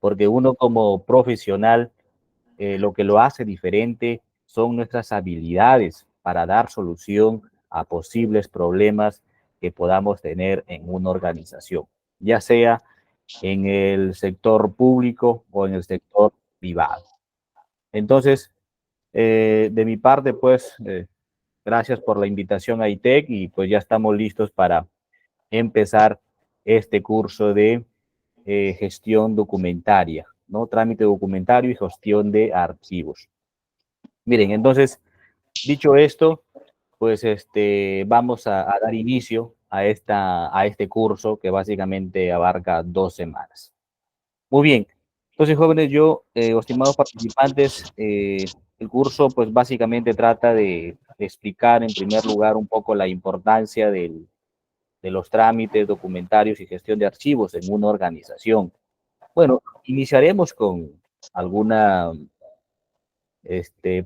porque uno como profesional, lo que lo hace diferente son nuestras habilidades para dar solución a posibles problemas que podamos tener en una organización, ya sea en el sector público o en el sector privado. Entonces, de mi parte, pues, gracias por la invitación a ITEC y pues ya estamos listos para empezar este curso de gestión documentaria, ¿no? Trámite documentario y gestión de archivos. Miren, entonces, dicho esto, pues vamos a dar inicio a este curso que básicamente abarca 2 semanas. Muy bien. Entonces, jóvenes, estimados participantes, el curso pues básicamente trata de explicar en primer lugar un poco la importancia de los trámites documentarios y gestión de archivos en una organización. Bueno, iniciaremos con alguna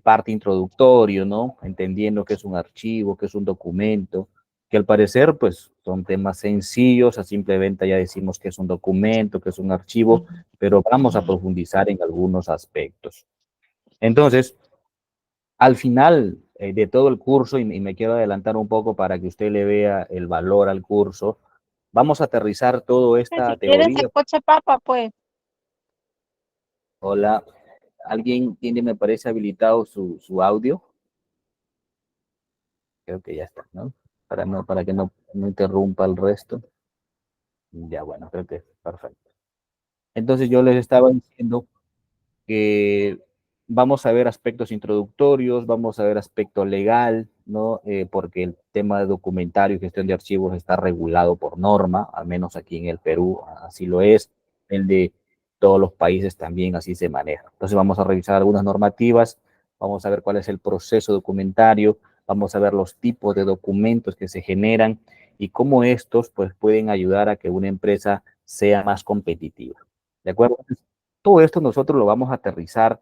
parte introductorio, ¿no? Entendiendo qué es un archivo, qué es un documento, que al parecer, pues, son temas sencillos, a simple vista ya decimos que es un documento, que es un archivo, pero vamos a profundizar en algunos aspectos. Entonces, al final de todo el curso, y me quiero adelantar un poco para que usted le vea el valor al curso, vamos a aterrizar toda esta Si quieres teoría. el coche papa, pues. Hola, ¿alguien tiene, me parece, habilitado su audio? Creo que ya está, ¿no? Para que no interrumpa el resto. Ya, bueno, creo que perfecto. Entonces yo les estaba diciendo que vamos a ver aspectos introductorios, vamos a ver aspecto legal, ¿no? Porque el tema de documentario y gestión de archivos está regulado por norma, al menos aquí en el Perú, así lo es. El de todos los países también así se maneja. Entonces vamos a revisar algunas normativas, vamos a ver cuál es el proceso documentario, vamos a ver los tipos de documentos que se generan y cómo estos pues pueden ayudar a que una empresa sea más competitiva. ¿De acuerdo? Todo esto nosotros lo vamos a aterrizar,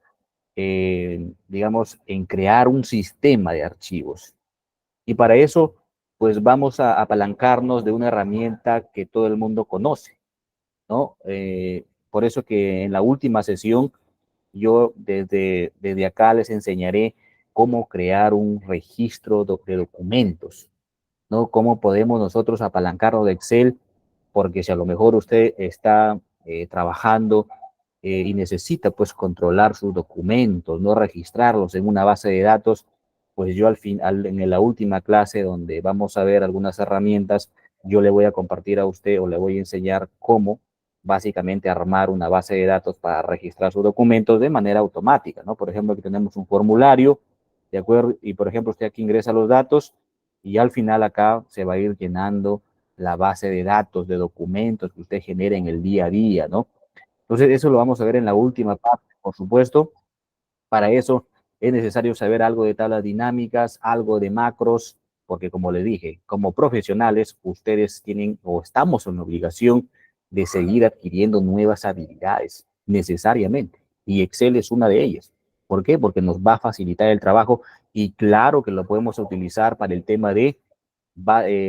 digamos, en crear un sistema de archivos. Y para eso, pues vamos a apalancarnos de una herramienta que todo el mundo conoce, ¿no? Por eso que en la última sesión, yo desde acá les enseñaré cómo crear un registro de documentos, ¿no? Cómo podemos nosotros apalancarnos de Excel, porque si a lo mejor usted está trabajando y necesita pues controlar sus documentos, no registrarlos en una base de datos, pues yo al final, en la última clase donde vamos a ver algunas herramientas, yo le voy a compartir a usted o le voy a enseñar cómo básicamente armar una base de datos para registrar sus documentos de manera automática, ¿no? Por ejemplo, aquí tenemos un formulario, ¿de acuerdo? Y por ejemplo, usted aquí ingresa los datos y al final acá se va a ir llenando la base de datos, de documentos que usted genera en el día a día, ¿no? Entonces, eso lo vamos a ver en la última parte, por supuesto. Para eso es necesario saber algo de tablas dinámicas, algo de macros, porque como le dije, como profesionales, ustedes tienen o estamos en obligación de seguir adquiriendo nuevas habilidades necesariamente. Y Excel es una de ellas. ¿Por qué? Porque nos va a facilitar el trabajo y claro que lo podemos utilizar para el tema de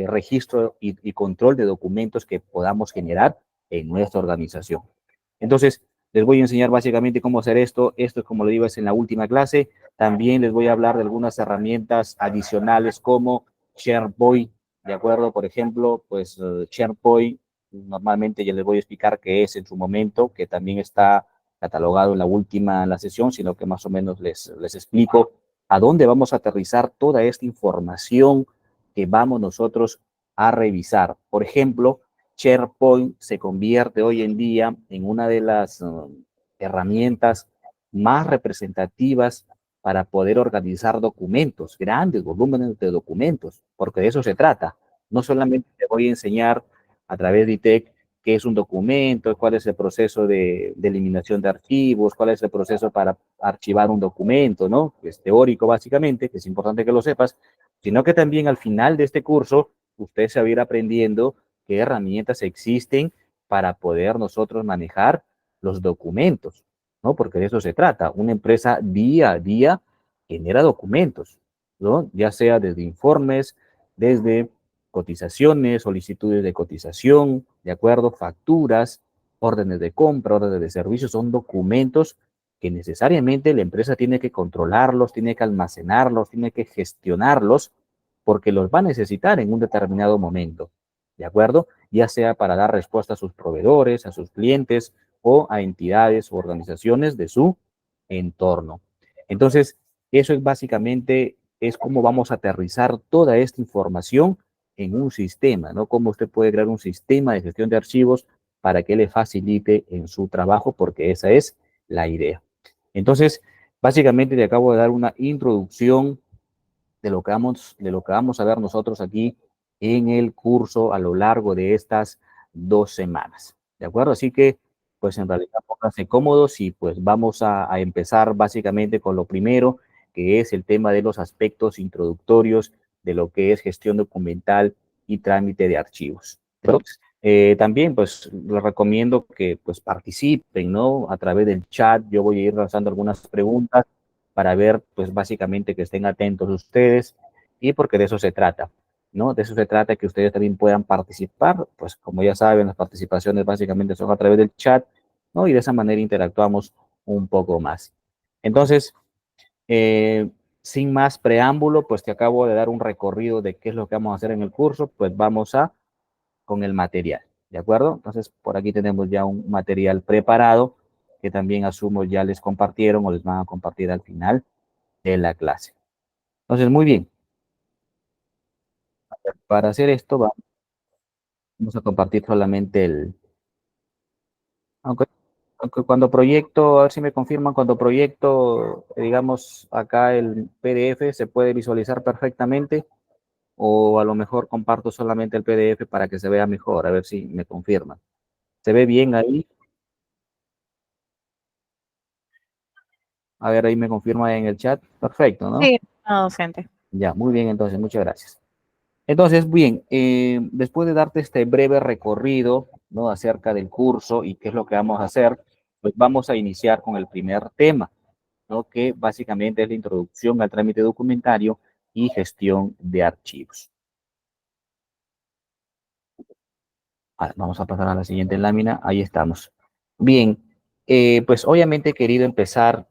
registro y control de documentos que podamos generar en nuestra organización. Entonces, les voy a enseñar básicamente cómo hacer esto. Esto, como lo digo, es en la última clase. También les voy a hablar de algunas herramientas adicionales como SharePoint, ¿de acuerdo? Por ejemplo, pues SharePoint, normalmente ya les voy a explicar qué es en su momento, que también está catalogado en en la sesión, sino que más o menos les explico a dónde vamos a aterrizar toda esta información que vamos nosotros a revisar. Por ejemplo, SharePoint se convierte hoy en día en una de las herramientas más representativas para poder organizar documentos, grandes volúmenes de documentos, porque de eso se trata. No solamente te voy a enseñar a través de ITEC qué es un documento, cuál es el proceso de eliminación de archivos, cuál es el proceso para archivar un documento, ¿no? Que es teórico básicamente, que es importante que lo sepas, sino que también al final de este curso usted se va a ir aprendiendo qué herramientas existen para poder nosotros manejar los documentos, ¿no? Porque de eso se trata. Una empresa día a día genera documentos, ¿no? Ya sea desde informes, desde cotizaciones, solicitudes de cotización, ¿de acuerdo? Facturas, órdenes de compra, órdenes de servicio, son documentos que necesariamente la empresa tiene que controlarlos, tiene que almacenarlos, tiene que gestionarlos, porque los va a necesitar en un determinado momento, ¿de acuerdo? Ya sea para dar respuesta a sus proveedores, a sus clientes o a entidades o organizaciones de su entorno. Entonces, eso es básicamente, es cómo vamos a aterrizar toda esta información en un sistema, ¿no? Cómo usted puede crear un sistema de gestión de archivos para que le facilite en su trabajo, porque esa es la idea. Entonces, básicamente le acabo de dar una introducción de lo que vamos a ver nosotros aquí en el curso a lo largo de estas 2 semanas. ¿De acuerdo? Así que, pues en realidad, pónganse cómodos y pues vamos a empezar básicamente con lo primero, que es el tema de los aspectos introductorios de lo que es gestión documental y trámite de archivos. Pero, también, pues, les recomiendo que pues participen, ¿no? A través del chat, yo voy a ir lanzando algunas preguntas para ver, pues básicamente que estén atentos ustedes y porque de eso se trata, ¿no? De eso se trata, que ustedes también puedan participar, pues como ya saben, las participaciones básicamente son a través del chat, ¿no? Y de esa manera interactuamos un poco más. Entonces, eh, sin más preámbulo, pues te acabo de dar un recorrido de qué es lo que vamos a hacer en el curso, pues vamos a con el material, ¿de acuerdo? Entonces, por aquí tenemos ya un material preparado que también asumo ya les compartieron o les van a compartir al final de la clase. Entonces, muy bien, para hacer esto vamos a compartir solamente aunque, aunque cuando proyecto, a ver si me confirman, cuando proyecto, digamos, acá el PDF se puede visualizar perfectamente o a lo mejor comparto solamente el PDF para que se vea mejor, a ver si me confirman. ¿Se ve bien ahí? A ver, ahí me confirma en el chat. Perfecto, ¿no? Sí, no, docente. Ya, muy bien, entonces, muchas gracias. Entonces, bien, después de darte este breve recorrido, ¿no? Acerca del curso y qué es lo que vamos a hacer, pues vamos a iniciar con el primer tema, ¿no? Que básicamente es la introducción al trámite documentario y gestión de archivos. Vamos a pasar a la siguiente lámina, ahí estamos. Bien, pues obviamente he querido empezar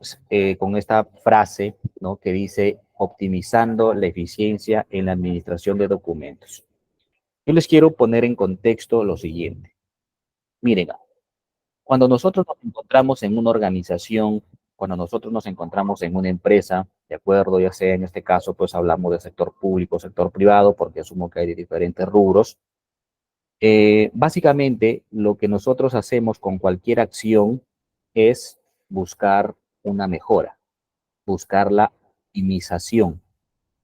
con esta frase, ¿no? Que dice optimizando la eficiencia en la administración de documentos. Yo les quiero poner en contexto lo siguiente. Miren, cuando nosotros nos encontramos en una organización, cuando nosotros nos encontramos en una empresa, de acuerdo, ya sea en este caso, pues hablamos del sector público, sector privado, porque asumo que hay de diferentes rubros. Básicamente, lo que nosotros hacemos con cualquier acción es buscar una mejora, buscar la optimización,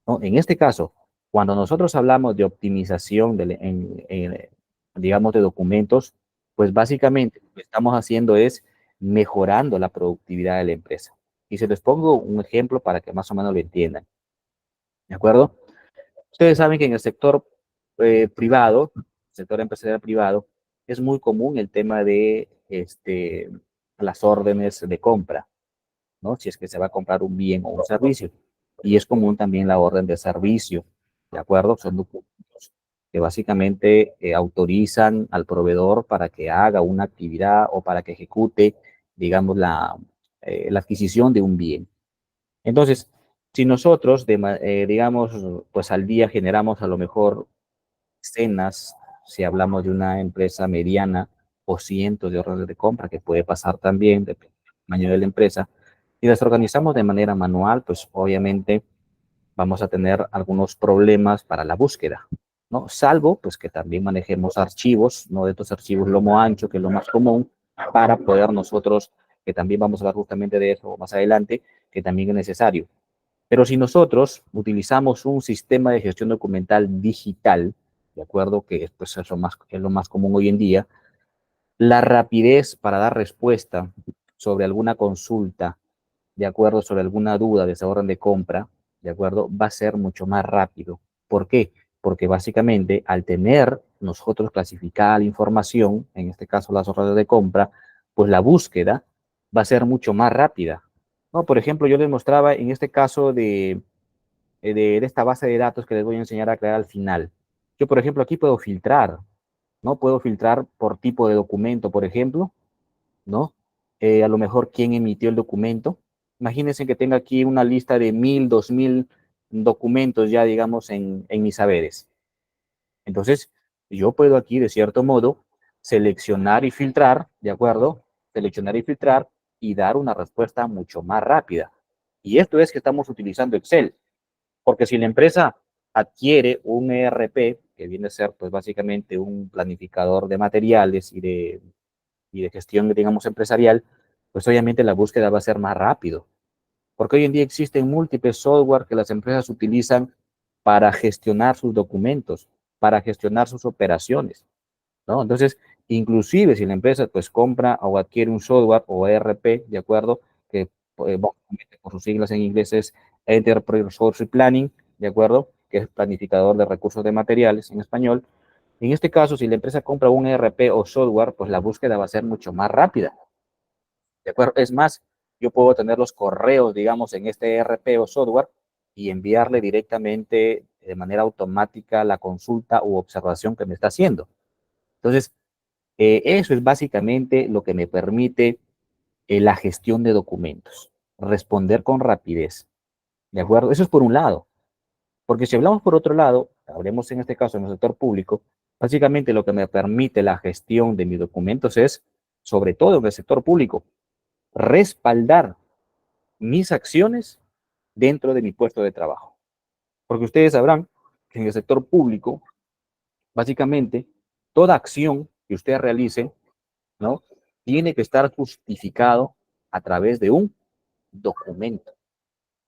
¿no? En este caso, cuando nosotros hablamos de optimización, digamos, de documentos, pues básicamente lo que estamos haciendo es mejorando la productividad de la empresa. Y se les pongo un ejemplo para que más o menos lo entiendan, ¿de acuerdo? Ustedes saben que en el sector privado, sector empresarial privado, es muy común el tema de las órdenes de compra, ¿no? Si es que se va a comprar un bien o un servicio. Y es común también la orden de servicio, ¿de acuerdo? Son documentos que básicamente autorizan al proveedor para que haga una actividad o para que ejecute, digamos, la adquisición de un bien. Entonces, si nosotros, digamos, pues al día generamos a lo mejor decenas, si hablamos de una empresa mediana, o cientos de órdenes de compra, que puede pasar también, depende del tamaño de la empresa, y las organizamos de manera manual, pues obviamente vamos a tener algunos problemas para la búsqueda, ¿no? Salvo, pues que también manejemos archivos, ¿no? De estos archivos lomo ancho, que es lo más común, para poder nosotros, que también vamos a hablar justamente de eso más adelante, que también es necesario. Pero si nosotros utilizamos un sistema de gestión documental digital, ¿de acuerdo? Que pues, es lo más común hoy en día, la rapidez para dar respuesta sobre alguna consulta, de acuerdo, sobre alguna duda de esa orden de compra, de acuerdo, va a ser mucho más rápido. ¿Por qué? Porque básicamente al tener nosotros clasificada la información, en este caso las órdenes de compra, pues la búsqueda va a ser mucho más rápida. ¿No? Por ejemplo, yo les mostraba en este caso de esta base de datos que les voy a enseñar a crear al final. Yo, por ejemplo, aquí puedo filtrar, ¿no? Puedo filtrar por tipo de documento, por ejemplo, ¿no? A lo mejor quién emitió el documento. Imagínense que tenga aquí una lista de 1000, 2000 documentos ya, digamos, en mis saberes. Entonces, yo puedo aquí, de cierto modo, seleccionar y filtrar, ¿de acuerdo? Seleccionar y filtrar y dar una respuesta mucho más rápida. Y esto es que estamos utilizando Excel, porque si la empresa adquiere un ERP, que viene a ser pues básicamente un planificador de materiales y de gestión, digamos, empresarial, pues obviamente la búsqueda va a ser más rápido. Porque hoy en día existen múltiples software que las empresas utilizan para gestionar sus documentos, para gestionar sus operaciones, ¿no? Entonces, inclusive si la empresa pues compra o adquiere un software o ERP, ¿de acuerdo? Que por sus siglas en inglés es Enterprise Resource Planning, ¿de acuerdo? Que es planificador de recursos de materiales en español. En este caso, si la empresa compra un ERP o software, pues la búsqueda va a ser mucho más rápida. ¿De acuerdo? Es más, yo puedo tener los correos, digamos, en este ERP o software y enviarle directamente de manera automática la consulta u observación que me está haciendo. Entonces, eso es básicamente lo que me permite la gestión de documentos, responder con rapidez. ¿De acuerdo? Eso es por un lado. Porque si hablamos por otro lado, hablemos en este caso en el sector público, básicamente lo que me permite la gestión de mis documentos es, sobre todo en el sector público, respaldar mis acciones dentro de mi puesto de trabajo. Porque ustedes sabrán que en el sector público, básicamente, toda acción que usted realice, ¿no? Tiene que estar justificado a través de un documento,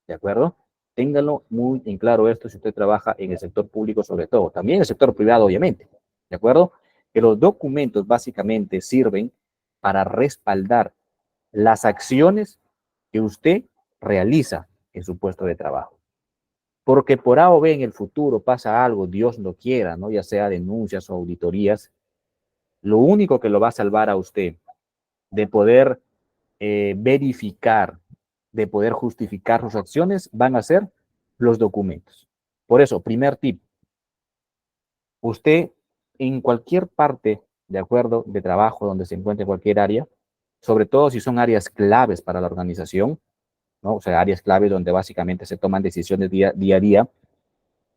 ¿de acuerdo? Téngalo muy en claro esto si usted trabaja en el sector público sobre todo, también en el sector privado obviamente, ¿de acuerdo? Que los documentos básicamente sirven para respaldar las acciones que usted realiza en su puesto de trabajo. Porque por A o B en el futuro pasa algo, Dios no quiera, ¿no? Ya sea denuncias o auditorías, lo único que lo va a salvar a usted de poder verificar, de poder justificar sus acciones, van a ser los documentos. Por eso, primer tip, usted en cualquier parte, de acuerdo, de trabajo donde se encuentre cualquier área, sobre todo si son áreas claves para la organización, ¿no? O sea, áreas clave donde básicamente se toman decisiones día a día.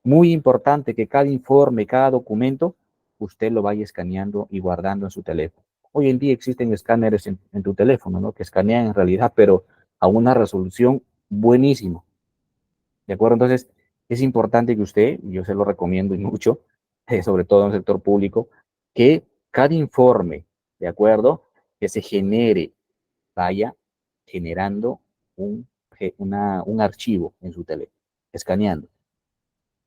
Muy importante que cada informe, cada documento, usted lo vaya escaneando y guardando en su teléfono. Hoy en día existen escáneres en tu teléfono, ¿no? Que escanean en realidad, pero a una resolución buenísima. ¿De acuerdo? Entonces, es importante que usted, yo se lo recomiendo y mucho, sobre todo en el sector público, que cada informe, ¿de acuerdo? Que se genere, vaya generando un archivo en su teléfono, escaneando.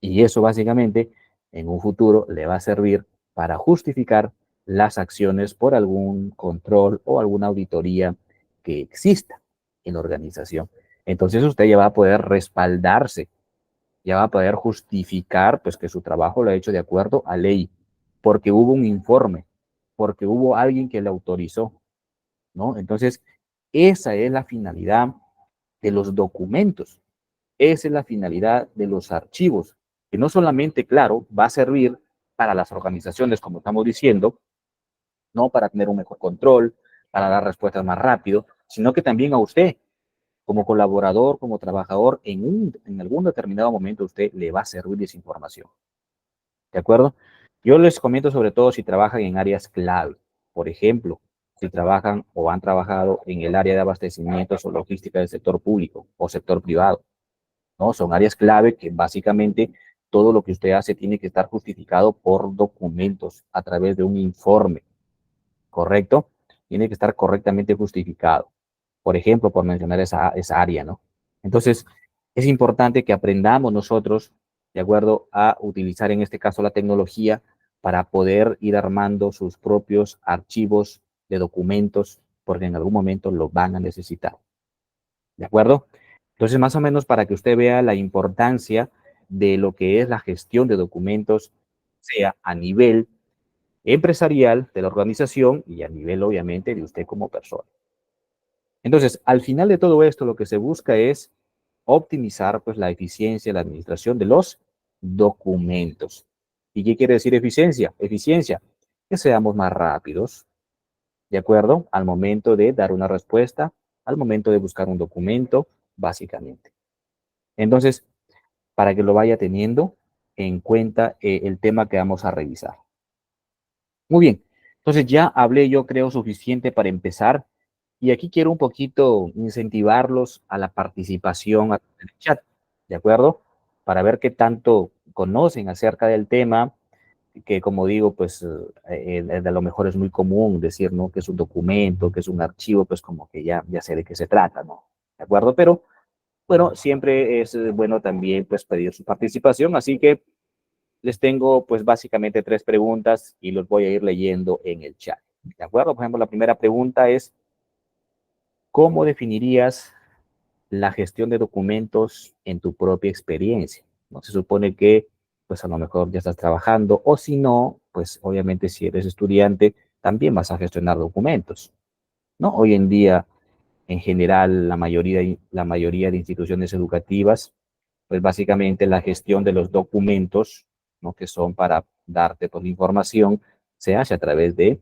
Y eso básicamente en un futuro le va a servir para justificar las acciones por algún control o alguna auditoría que exista en la organización. Entonces usted ya va a poder respaldarse, ya va a poder justificar pues que su trabajo lo ha hecho de acuerdo a ley, porque hubo un informe, porque hubo alguien que le autorizó, ¿no? Entonces, esa es la finalidad de los documentos. Esa es la finalidad de los archivos, que no solamente, claro, va a servir para las organizaciones, como estamos diciendo, no para tener un mejor control, para dar respuestas más rápido, sino que también a usted, como colaborador, como trabajador, en algún determinado momento a usted le va a servir esa información. ¿De acuerdo? Yo les comento sobre todo si trabajan en áreas clave. Por ejemplo, si trabajan o han trabajado en el área de abastecimientos o logística del sector público o sector privado. ¿No? Son áreas clave que básicamente todo lo que usted hace tiene que estar justificado por documentos a través de un informe, ¿correcto? Tiene que estar correctamente justificado. Por ejemplo, por mencionar esa área, ¿no? Entonces, es importante que aprendamos nosotros, de acuerdo a utilizar en este caso la tecnología para poder ir armando sus propios archivos de documentos, porque en algún momento lo van a necesitar. ¿De acuerdo? Entonces, más o menos para que usted vea la importancia de lo que es la gestión de documentos, sea a nivel empresarial de la organización y a nivel, obviamente, de usted como persona. Entonces, al final de todo esto, lo que se busca es optimizar pues, la eficiencia, la administración de los documentos. ¿Y qué quiere decir eficiencia? Eficiencia, que seamos más rápidos, ¿de acuerdo? Al momento de dar una respuesta, al momento de buscar un documento, básicamente. Entonces, para que lo vaya teniendo en cuenta el tema que vamos a revisar. Muy bien, entonces ya hablé yo creo suficiente para empezar y aquí quiero un poquito incentivarlos a la participación en el chat, ¿de acuerdo? Para ver qué tanto conocen acerca del tema, que como digo, pues a lo mejor es muy común decir, ¿no? Que es un documento, que es un archivo, pues como que ya sé de qué se trata, ¿no? ¿De acuerdo? Pero bueno, siempre es bueno también pues pedir su participación, así que les tengo pues básicamente tres preguntas y los voy a ir leyendo en el chat. ¿De acuerdo? Por ejemplo, la primera pregunta es, ¿cómo definirías la gestión de documentos en tu propia experiencia? ¿No? Se supone que pues a lo mejor ya estás trabajando o si no, pues obviamente si eres estudiante también vas a gestionar documentos, ¿no? Hoy en día, en general, la mayoría de instituciones educativas, pues básicamente la gestión de los documentos, ¿no? Que son para darte toda la información, se hace a través de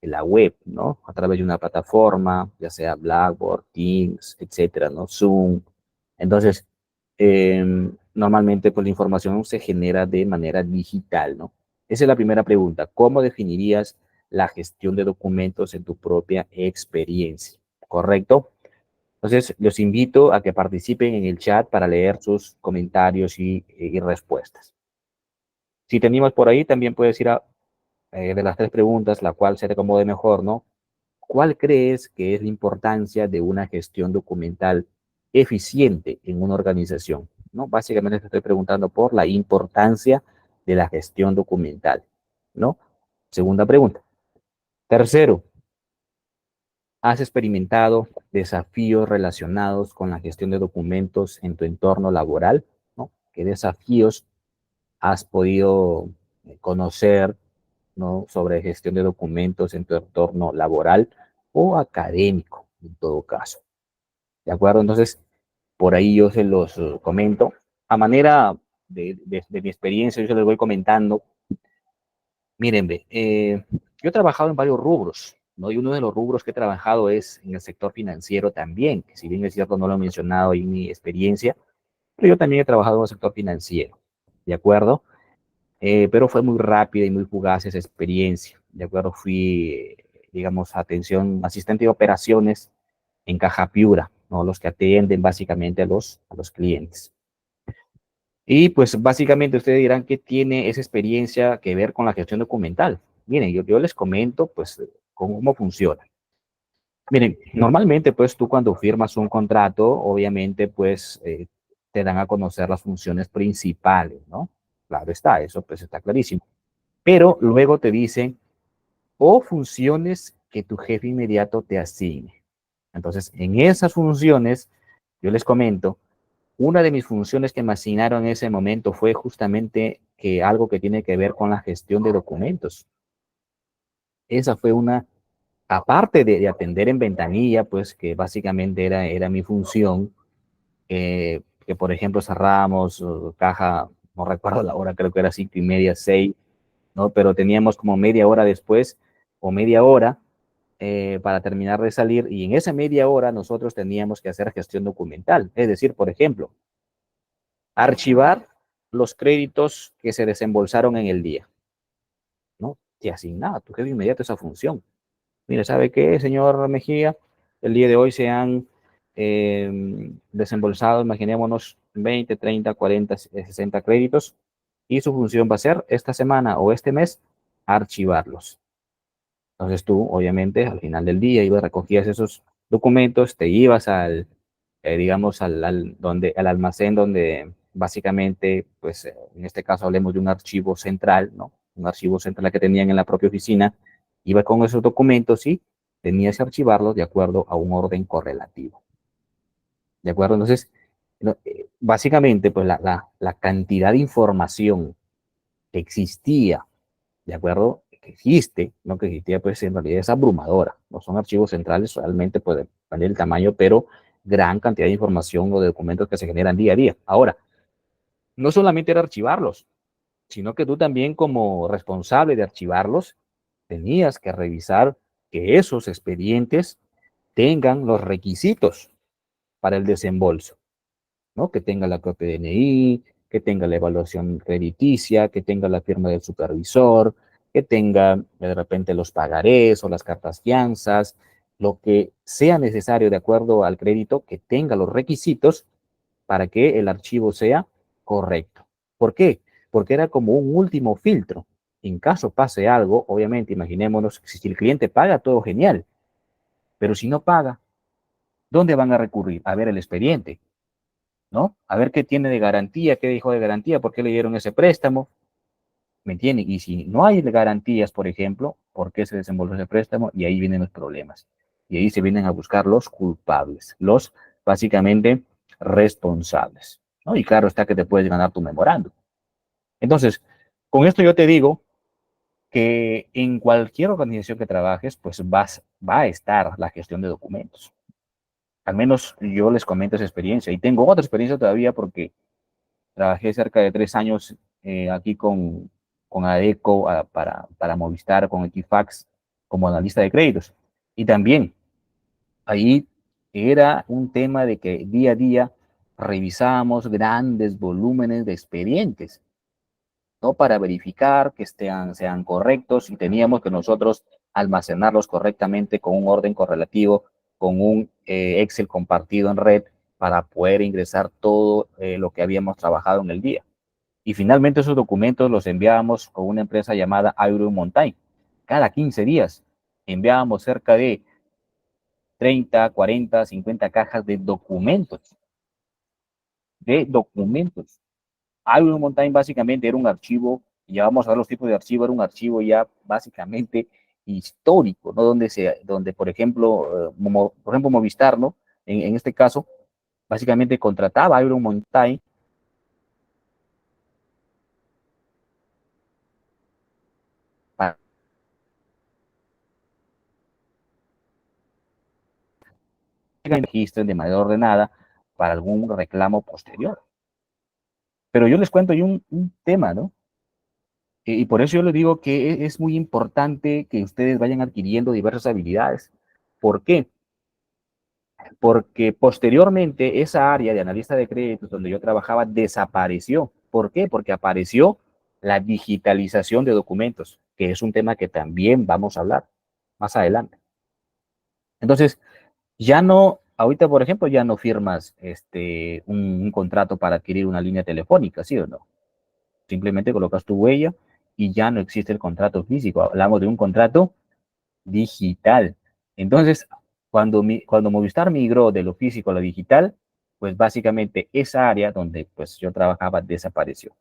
la web, ¿no? A través de una plataforma, ya sea Blackboard, Teams, etcétera, ¿no? Zoom. Entonces, eh, normalmente pues la información se genera de manera digital, ¿no? Esa es la primera pregunta. ¿Cómo definirías la gestión de documentos en tu propia experiencia? ¿Correcto? Entonces, los invito a que participen en el chat para leer sus comentarios y respuestas. Si tenemos por ahí, también puedes ir a, de las tres preguntas, la cual se te acomode mejor, ¿no? ¿Cuál crees que es la importancia de una gestión documental eficiente en una organización? ¿No? Básicamente te estoy preguntando por la importancia de la gestión documental, ¿no? Segunda pregunta. Tercero, ¿has experimentado desafíos relacionados con la gestión de documentos en tu entorno laboral? ¿No? ¿Qué desafíos has podido conocer, ¿no? Sobre gestión de documentos en tu entorno laboral o académico, en todo caso? ¿De acuerdo? Entonces, por ahí yo se los comento. A manera de mi experiencia, yo se los voy comentando. Miren, yo he trabajado en varios rubros, ¿no? Y uno de los rubros que he trabajado es en el sector financiero también, que si bien es cierto, no lo he mencionado en mi experiencia, pero yo también he trabajado en el sector financiero, ¿de acuerdo? Pero fue muy rápida y muy fugaz esa experiencia, ¿de acuerdo? Fui, digamos, asistente de operaciones en Caja Piura, ¿no? Los que atienden básicamente a los clientes. Y pues básicamente ustedes dirán que tiene esa experiencia que ver con la gestión documental. Miren, yo les comento pues cómo funciona. Miren, normalmente pues tú cuando firmas un contrato, obviamente pues te dan a conocer las funciones principales, ¿no? Claro está, eso pues está clarísimo. Pero luego te dicen, o funciones que tu jefe inmediato te asigne. Entonces, en esas funciones, yo les comento, una de mis funciones que me asignaron en ese momento fue justamente que algo que tiene que ver con la gestión de documentos. Esa fue una, aparte de atender en ventanilla, pues que básicamente era mi función, que por ejemplo cerrábamos caja, no recuerdo la hora, creo que era 5:30, 6, ¿no? Pero teníamos como media hora después o media hora para terminar de salir y en esa media hora nosotros teníamos que hacer gestión documental. Es decir, por ejemplo, archivar los créditos que se desembolsaron en el día, ¿no? Te asignaba tu jefe inmediato esa función. Mire, ¿sabe qué, señor Mejía? El día de hoy se han desembolsado, imaginémonos, 20, 30, 40, 60 créditos y su función va a ser esta semana o este mes archivarlos. Entonces tú, obviamente, al final del día ibas, recogías esos documentos, te ibas digamos, al almacén donde básicamente, pues en este caso hablemos de un archivo central, ¿no? Un archivo central que tenían en la propia oficina, iba con esos documentos y tenías que archivarlos de acuerdo a un orden correlativo. ¿De acuerdo? Entonces, no, básicamente, pues la cantidad de información que existía, ¿de acuerdo? Que existe, no que existía, pues en realidad es abrumadora. No son archivos centrales, realmente puede depender del tamaño, pero gran cantidad de información o de documentos que se generan día a día. Ahora, no solamente era archivarlos, sino que tú también como responsable de archivarlos, tenías que revisar que esos expedientes tengan los requisitos para el desembolso, ¿no? Que tenga la copia de DNI, que tenga la evaluación crediticia, que tenga la firma del supervisor, que tenga de repente los pagarés o las cartas fianzas, lo que sea necesario de acuerdo al crédito, que tenga los requisitos para que el archivo sea correcto. ¿Por qué? Porque era como un último filtro. En caso pase algo, obviamente, imaginémonos, si el cliente paga, todo genial, pero si no paga, ¿dónde van a recurrir? A ver el expediente, ¿no? A ver qué tiene de garantía, qué dejó de garantía, por qué le dieron ese préstamo, ¿me entienden? Y si no hay garantías, por ejemplo, ¿por qué se desembolsó ese préstamo? Y ahí vienen los problemas. Y ahí se vienen a buscar los culpables, los básicamente responsables, ¿no? Y claro está que te puedes ganar tu memorando. Entonces, con esto yo te digo que en cualquier organización que trabajes, pues va a estar la gestión de documentos. Al menos yo les comento esa experiencia. Y tengo otra experiencia todavía porque trabajé cerca de 3 años aquí con ADECO para Movistar, con Equifax, como analista de créditos. Y también ahí era un tema de que día a día revisábamos grandes volúmenes de expedientes, ¿no? Para verificar que sean correctos y teníamos que nosotros almacenarlos correctamente con un orden correlativo, con un Excel compartido en red para poder ingresar todo lo que habíamos trabajado en el día. Y finalmente esos documentos los enviábamos con una empresa llamada Iron Mountain. Cada 15 días enviábamos cerca de 30, 40, 50 cajas de documentos, de documentos. Iron Mountain básicamente era un archivo, y ya vamos a ver los tipos de archivo, era un archivo ya básicamente histórico, ¿no? Donde por ejemplo, por ejemplo Movistar, ¿no? En este caso, básicamente contrataba a Iron Mountain para que registren de manera ordenada para algún reclamo posterior. Pero yo les cuento yo un tema, ¿no? Y por eso yo les digo que es muy importante que ustedes vayan adquiriendo diversas habilidades. ¿Por qué? Porque posteriormente esa área de analista de créditos donde yo trabajaba desapareció. ¿Por qué? Porque apareció la digitalización de documentos, que es un tema que también vamos a hablar más adelante. Entonces, ya no, ahorita por ejemplo, ya no firmas un contrato para adquirir una línea telefónica, ¿sí o no? Simplemente colocas tu huella y ya no existe el contrato físico. Hablamos de un contrato digital. Entonces, cuando Movistar migró de lo físico a lo digital, pues básicamente esa área donde pues yo trabajaba desapareció.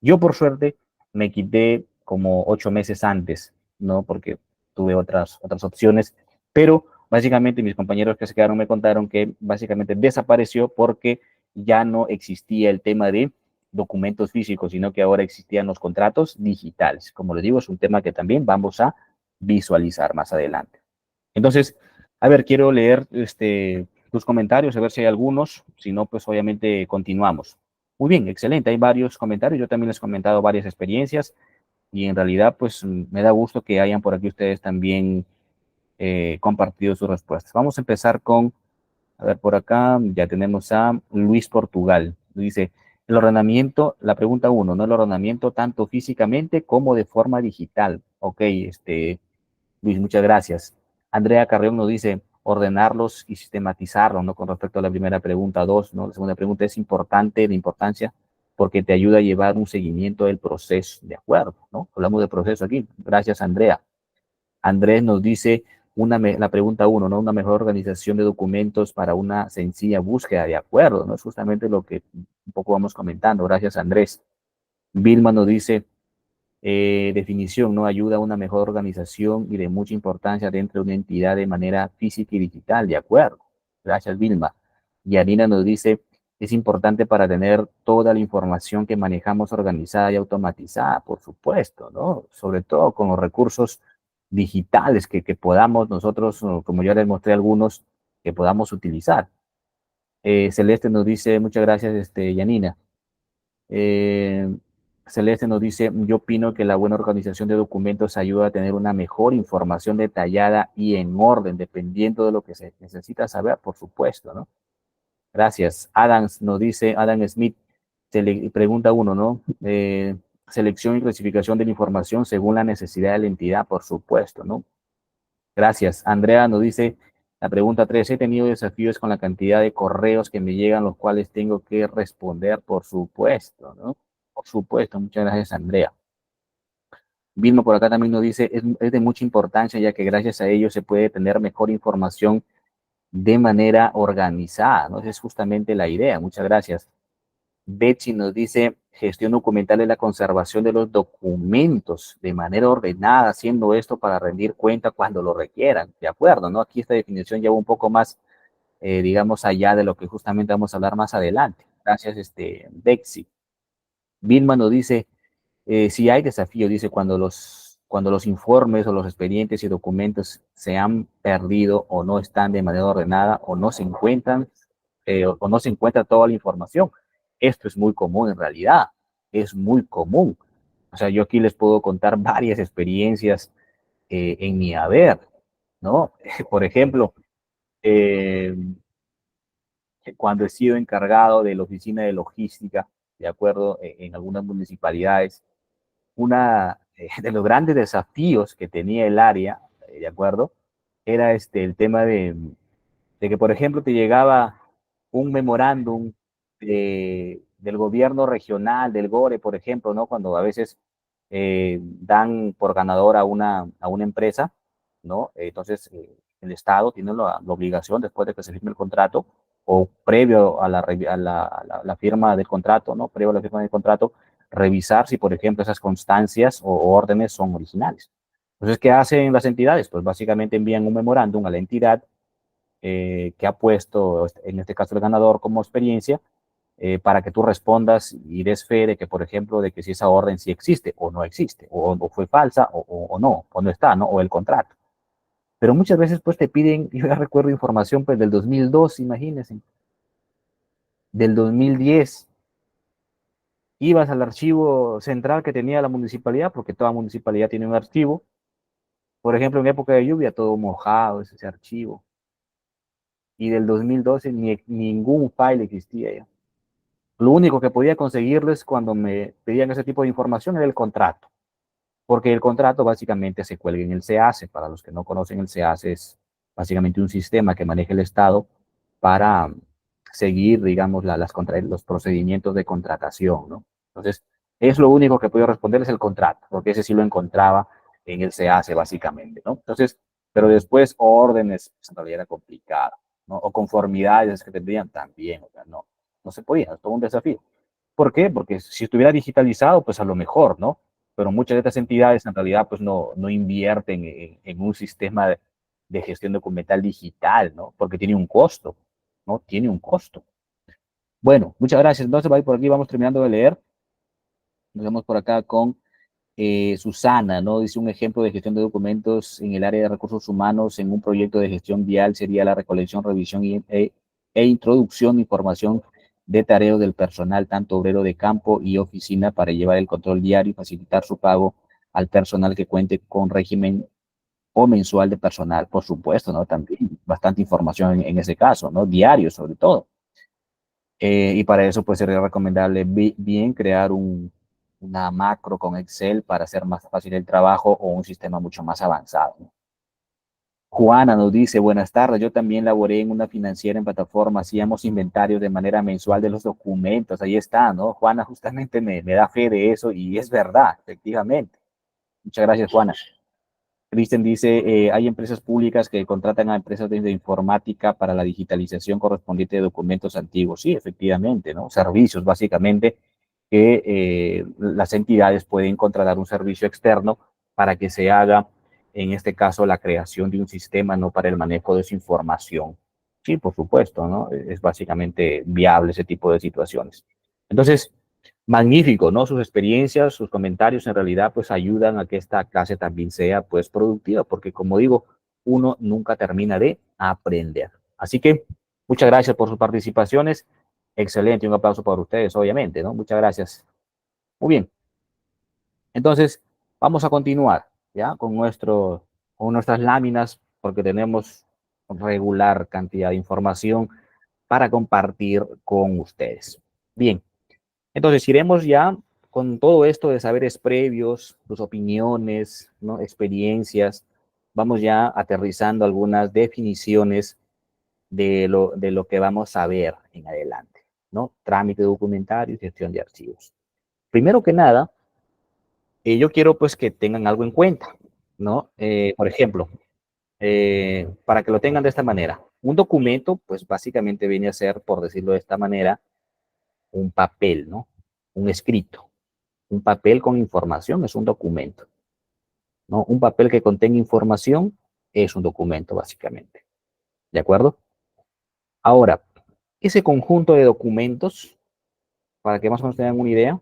Yo por suerte me quité como 8 meses antes, ¿no? Porque tuve otras opciones, pero básicamente mis compañeros que se quedaron me contaron que básicamente desapareció porque ya no existía el tema de documentos físicos, sino que ahora existían los contratos digitales. Como les digo, es un tema que también vamos a visualizar más adelante. Entonces, a ver, quiero leer tus comentarios, a ver si hay algunos, si no, pues obviamente continuamos. Muy bien, excelente, hay varios comentarios, yo también les he comentado varias experiencias y en realidad pues me da gusto que hayan por aquí ustedes también compartido sus respuestas. Vamos a empezar con, a ver, por acá ya tenemos a Luis Portugal. Dice, el ordenamiento, la pregunta uno, ¿no? El ordenamiento tanto físicamente como de forma digital. Ok, Luis, muchas gracias. Andrea Carrión nos dice ordenarlos y sistematizarlos, ¿no? Con respecto a la primera pregunta, dos, ¿no? La segunda pregunta es importante, de importancia, porque te ayuda a llevar un seguimiento del proceso, ¿de acuerdo? ¿No? Hablamos de proceso aquí. Gracias, Andrea. Andrés nos dice la pregunta uno, ¿no? Una mejor organización de documentos para una sencilla búsqueda, de acuerdo, ¿no? Es justamente lo que un poco vamos comentando. Gracias, Andrés. Vilma nos dice, definición, ¿no? Ayuda a una mejor organización y de mucha importancia dentro de una entidad de manera física y digital, de acuerdo. Gracias, Vilma. Y Arina nos dice, es importante para tener toda la información que manejamos organizada y automatizada, por supuesto, ¿no? Sobre todo con los recursos digitales que podamos nosotros, como ya les mostré algunos, que podamos utilizar. Celeste nos dice, muchas gracias, Yanina. Eh, Celeste nos dice, yo opino que la buena organización de documentos ayuda a tener una mejor información detallada y en orden, dependiendo de lo que se necesita saber, por supuesto, ¿no? Gracias. Adams nos dice, Adam Smith, se le pregunta uno, ¿no? Selección y clasificación de la información según la necesidad de la entidad, por supuesto, ¿no? Gracias. Andrea nos dice, la pregunta 3, he tenido desafíos con la cantidad de correos que me llegan, los cuales tengo que responder, por supuesto, ¿no? Por supuesto. Muchas gracias, Andrea. Vilma por acá también nos dice, es de mucha importancia, ya que gracias a ello se puede tener mejor información de manera organizada, ¿no? Esa es justamente la idea. Muchas gracias. Betsy nos dice, gestión documental es la conservación de los documentos de manera ordenada, haciendo esto para rendir cuenta cuando lo requieran. De acuerdo, ¿no? Aquí esta definición lleva un poco más, digamos, allá de lo que justamente vamos a hablar más adelante. Gracias, Betsy. Vilma nos dice, si hay desafío, dice, cuando los informes o los expedientes y documentos se han perdido o no están de manera ordenada o no se encuentran o no se encuentra toda la información. Esto es muy común en realidad, es muy común. O sea, yo aquí les puedo contar varias experiencias en mi haber, ¿no? Por ejemplo, eh, cuando he sido encargado de la oficina de logística, de acuerdo, en algunas municipalidades, una de los grandes desafíos que tenía el área, ¿de acuerdo? Era el tema de que, por ejemplo, te llegaba un memorándum del gobierno regional, del GORE, por ejemplo, ¿no? Cuando a veces dan por ganador a una empresa, ¿no? Entonces, el Estado tiene la obligación, después de que se firme el contrato, o previo a la firma del contrato, ¿no? Previo a la firma del contrato, revisar si, por ejemplo, esas constancias o órdenes son originales. Entonces, ¿qué hacen las entidades? Pues básicamente envían un memorándum a la entidad que ha puesto, en este caso el ganador, como experiencia, para que tú respondas y des fe de que, por ejemplo, de que si esa orden sí existe o no existe, o fue falsa o no, o no está, ¿no? O el contrato. Pero muchas veces pues te piden, yo ya recuerdo información pues del 2002, imagínense, del 2010, ibas al archivo central que tenía la municipalidad, porque toda municipalidad tiene un archivo, por ejemplo, en época de lluvia, todo mojado ese archivo, y del 2012 ningún file existía ya. Lo único que podía conseguirles cuando me pedían ese tipo de información era el contrato, porque el contrato básicamente se cuelga en el SEACE. Para los que no conocen, el SEACE es básicamente un sistema que maneja el Estado para seguir, digamos, los procedimientos de contratación, ¿no? Entonces, es lo único que puedo responder es el contrato, porque ese sí lo encontraba en el SEACE básicamente, ¿no? Entonces, pero después órdenes, pues, en realidad era complicado, ¿no? O conformidades que tendrían también, o sea, no se podía, es todo un desafío. ¿Por qué? Porque si estuviera digitalizado, pues a lo mejor, ¿no? Pero muchas de estas entidades en realidad pues no invierten en un sistema de gestión documental digital, ¿no? Porque tiene un costo, ¿no? Tiene un costo. Bueno, muchas gracias. Entonces, por aquí vamos terminando de leer. Nos vemos por acá con Susana, ¿no? Dice un ejemplo de gestión de documentos en el área de recursos humanos en un proyecto de gestión vial sería la recolección, revisión e introducción de información de tareas del personal, tanto obrero de campo y oficina, para llevar el control diario y facilitar su pago al personal que cuente con régimen o mensual de personal, por supuesto, ¿no? También bastante información en ese caso, ¿no? Diario sobre todo. Y para eso pues sería recomendable bien crear una macro con Excel para hacer más fácil el trabajo o un sistema mucho más avanzado, ¿no? Juana nos dice, buenas tardes, yo también laboré en una financiera en plataforma, hacíamos inventarios de manera mensual de los documentos, ahí está, ¿no? Juana justamente me da fe de eso y es verdad, efectivamente. Muchas gracias, Juana. Kristen dice, hay empresas públicas que contratan a empresas de informática para la digitalización correspondiente de documentos antiguos. Sí, efectivamente, ¿no? Servicios, básicamente, que las entidades pueden contratar un servicio externo para que se haga, en este caso, la creación de un sistema, ¿no? Para el manejo de su información. Sí, por supuesto, ¿no? Es básicamente viable ese tipo de situaciones. Entonces, magnífico, ¿no? Sus experiencias, sus comentarios en realidad pues ayudan a que esta clase también sea pues productiva, porque como digo, uno nunca termina de aprender. Así que muchas gracias por sus participaciones. Excelente, un aplauso para ustedes, obviamente, ¿no? Muchas gracias. Muy bien. Entonces, vamos a continuar, ¿ya? Con nuestras láminas, porque tenemos regular cantidad de información para compartir con ustedes. Bien, entonces iremos ya con todo esto de saberes previos, tus opiniones, ¿no? Experiencias. Vamos ya aterrizando algunas definiciones de lo que vamos a ver en adelante, ¿no? Trámite documentario y gestión de archivos. Primero que nada, yo quiero pues que tengan algo en cuenta, ¿no? Por ejemplo, para que lo tengan de esta manera, un documento pues básicamente viene a ser, por decirlo de esta manera, un papel, ¿no? Un escrito. Un papel con información es un documento, ¿no? Un papel que contenga información es un documento básicamente, ¿de acuerdo? Ahora, ese conjunto de documentos, para que más o menos tengan una idea,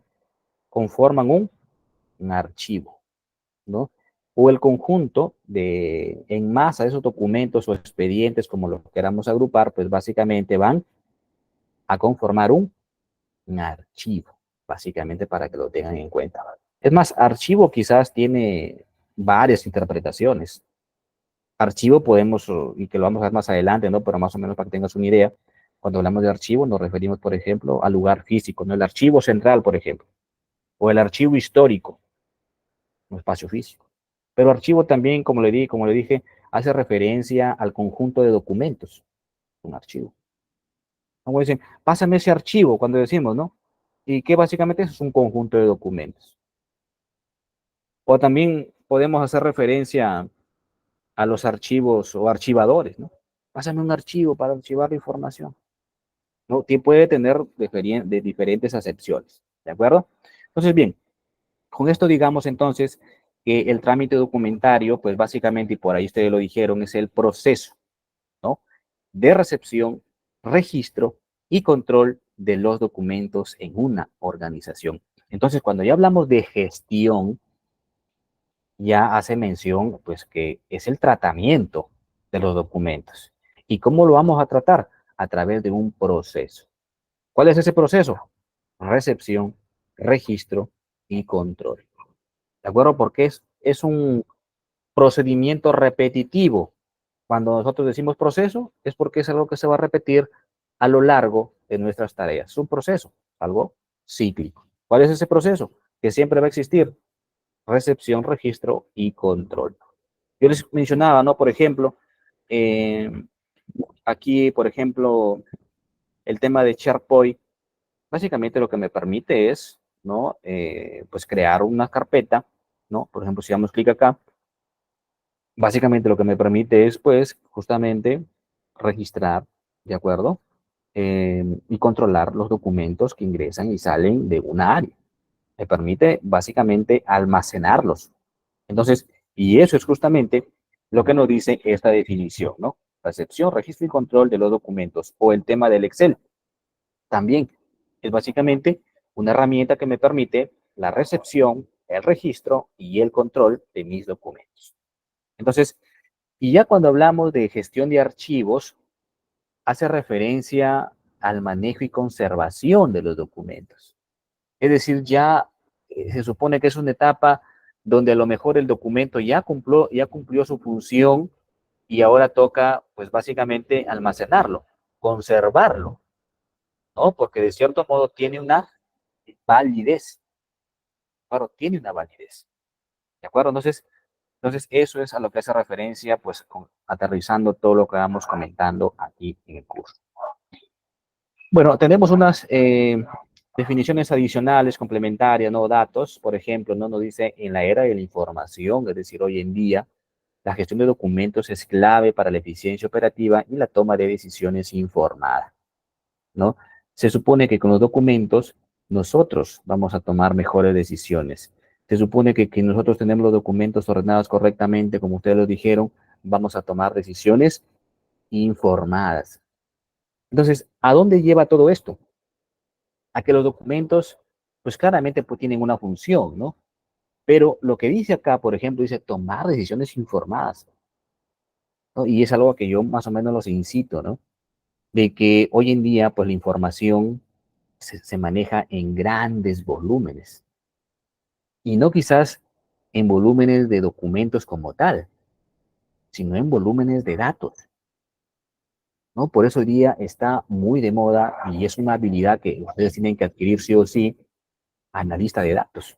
conforman un archivo, ¿no? O el conjunto en masa de esos documentos o expedientes, como los queramos agrupar, pues básicamente van a conformar un archivo, básicamente para que lo tengan en cuenta. Es más, archivo quizás tiene varias interpretaciones. Archivo podemos, y que lo vamos a ver más adelante, ¿no? Pero más o menos para que tengas una idea, cuando hablamos de archivo nos referimos, por ejemplo, al lugar físico, ¿no? El archivo central, por ejemplo, o el archivo histórico, un espacio físico. Pero archivo también, como le dije, hace referencia al conjunto de documentos, un archivo. Como dicen, pásame ese archivo cuando decimos, ¿no? Y que básicamente es un conjunto de documentos. O también podemos hacer referencia a los archivos o archivadores, ¿no? Pásame un archivo para archivar la información. ¿No? Puede tener de diferentes acepciones, ¿de acuerdo? Entonces, bien, con esto digamos entonces que el trámite documentario, pues básicamente, y por ahí ustedes lo dijeron, es el proceso, ¿no? De recepción, registro y control de los documentos en una organización. Entonces, cuando ya hablamos de gestión, ya hace mención, pues, que es el tratamiento de los documentos. ¿Y cómo lo vamos a tratar? A través de un proceso. ¿Cuál es ese proceso? Recepción, registro y control. ¿De acuerdo? Porque es un procedimiento repetitivo. Cuando nosotros decimos proceso, es porque es algo que se va a repetir a lo largo de nuestras tareas. Es un proceso, algo cíclico. ¿Cuál es ese proceso? Que siempre va a existir recepción, registro y control. Yo les mencionaba, ¿no? Por ejemplo, eh, aquí, por ejemplo, el tema de SharePoint, básicamente lo que me permite es, ¿no? Pues crear una carpeta, ¿no? Por ejemplo, si damos clic acá, básicamente lo que me permite es, pues, justamente registrar, ¿de acuerdo? Y controlar los documentos que ingresan y salen de una área. Me permite básicamente almacenarlos. Entonces, y eso es justamente lo que nos dice esta definición, ¿no? Recepción, registro y control de los documentos o el tema del Excel. También es básicamente una herramienta que me permite la recepción, el registro y el control de mis documentos. Entonces, y ya cuando hablamos de gestión de archivos, hace referencia al manejo y conservación de los documentos. Es decir, ya se supone que es una etapa donde a lo mejor el documento ya cumplió su función y ahora toca, pues básicamente, almacenarlo, conservarlo, ¿no? Porque de cierto modo tiene una validez. Claro, tiene una validez. ¿De acuerdo? Entonces eso es a lo que hace referencia, pues aterrizando todo lo que vamos comentando aquí en el curso. Bueno, tenemos unas definiciones adicionales, complementarias, ¿no? Datos, por ejemplo, ¿no? Nos dice en la era de la información, es decir, hoy en día, la gestión de documentos es clave para la eficiencia operativa y la toma de decisiones informadas, ¿no? Se supone que con los documentos nosotros vamos a tomar mejores decisiones. Se supone que nosotros tenemos los documentos ordenados correctamente, como ustedes lo dijeron, vamos a tomar decisiones informadas. Entonces, ¿a dónde lleva todo esto? A que los documentos, pues claramente pues, tienen una función, ¿no? Pero lo que dice acá, por ejemplo, dice tomar decisiones informadas, ¿no? Y es algo que yo más o menos los incito, ¿no? De que hoy en día, pues la información se maneja en grandes volúmenes. Y no quizás en volúmenes de documentos como tal, sino en volúmenes de datos, ¿no? Por eso hoy día está muy de moda y es una habilidad que ustedes tienen que adquirir sí o sí, analista de datos,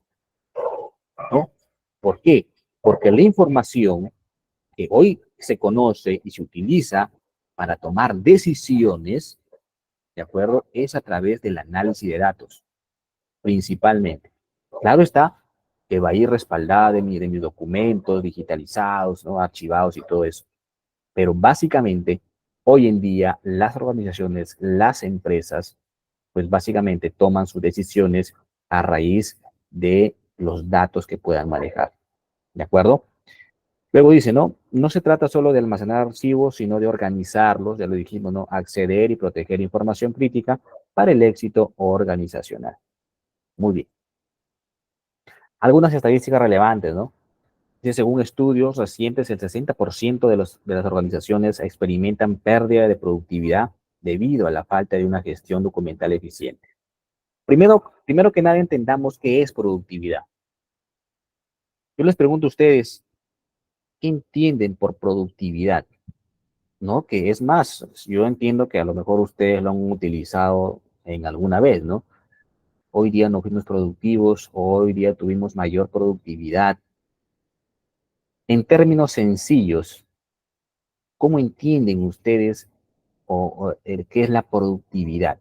¿no? ¿Por qué? Porque la información que hoy se conoce y se utiliza para tomar decisiones, ¿de acuerdo? Es a través del análisis de datos, principalmente. Claro está que va a ir respaldada de mis documentos digitalizados, ¿no? Archivados y todo eso. Pero básicamente, hoy en día, las organizaciones, las empresas, pues básicamente toman sus decisiones a raíz de los datos que puedan manejar. ¿De acuerdo? Luego dice, no, no se trata solo de almacenar archivos, sino de organizarlos, ya lo dijimos, ¿no? Acceder y proteger información crítica para el éxito organizacional. Muy bien. Algunas estadísticas relevantes, ¿no? Dice, según estudios recientes, el 60% de las organizaciones experimentan pérdida de productividad debido a la falta de una gestión documental eficiente. Primero que nada, entendamos qué es productividad. Yo les pregunto a ustedes, ¿qué entienden por productividad? ¿No? Que es más, yo entiendo que a lo mejor ustedes lo han utilizado en alguna vez, ¿no? Hoy día no fuimos productivos, hoy día tuvimos mayor productividad. En términos sencillos, ¿cómo entienden ustedes qué es la productividad?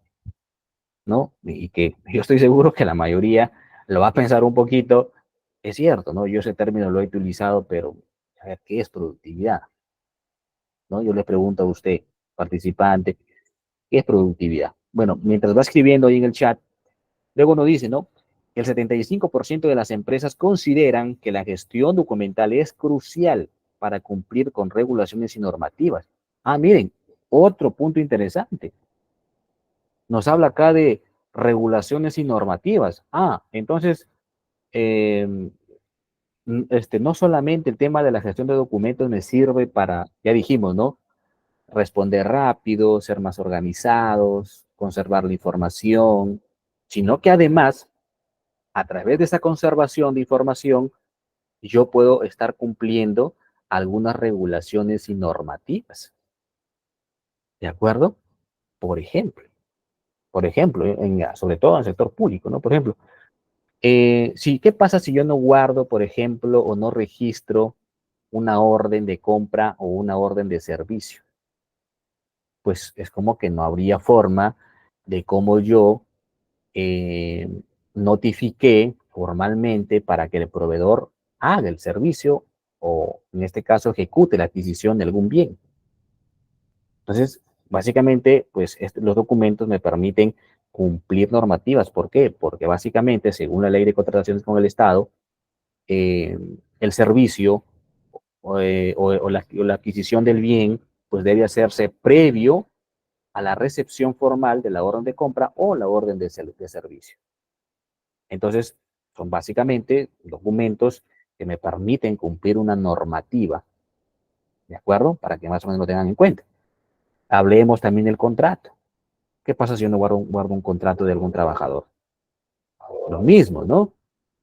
¿No? Y que yo estoy seguro que la mayoría lo va a pensar un poquito, es cierto, ¿no? Yo ese término lo he utilizado, pero a ver, ¿qué es productividad? ¿No? Yo le pregunto a usted, participante, ¿qué es productividad? Bueno, mientras va escribiendo ahí en el chat, luego nos dice, ¿no? El 75% de las empresas consideran que la gestión documental es crucial para cumplir con regulaciones y normativas. Ah, miren, otro punto interesante. Nos habla acá de regulaciones y normativas. Ah, entonces, eh, no solamente el tema de la gestión de documentos me sirve para, ya dijimos, ¿no? Responder rápido, ser más organizados, conservar la información, sino que además, a través de esa conservación de información, yo puedo estar cumpliendo algunas regulaciones y normativas. ¿De acuerdo? Por ejemplo, sobre todo en el sector público, ¿no? Por ejemplo, sí, ¿qué pasa si yo no guardo, por ejemplo, o no registro una orden de compra o una orden de servicio? Pues es como que no habría forma de cómo yo eh, notifiqué formalmente para que el proveedor haga el servicio o, en este caso, ejecute la adquisición de algún bien. Entonces, básicamente, pues los documentos me permiten cumplir normativas. ¿Por qué? Porque básicamente, según la ley de contrataciones con el Estado, eh, el servicio o la adquisición del bien, pues debe hacerse previo a la recepción formal de la orden de compra o la orden de servicio. Entonces, son básicamente documentos que me permiten cumplir una normativa, ¿de acuerdo? Para que más o menos lo tengan en cuenta. Hablemos también del contrato. ¿Qué pasa si yo no guardo un contrato de algún trabajador? Lo mismo, ¿no?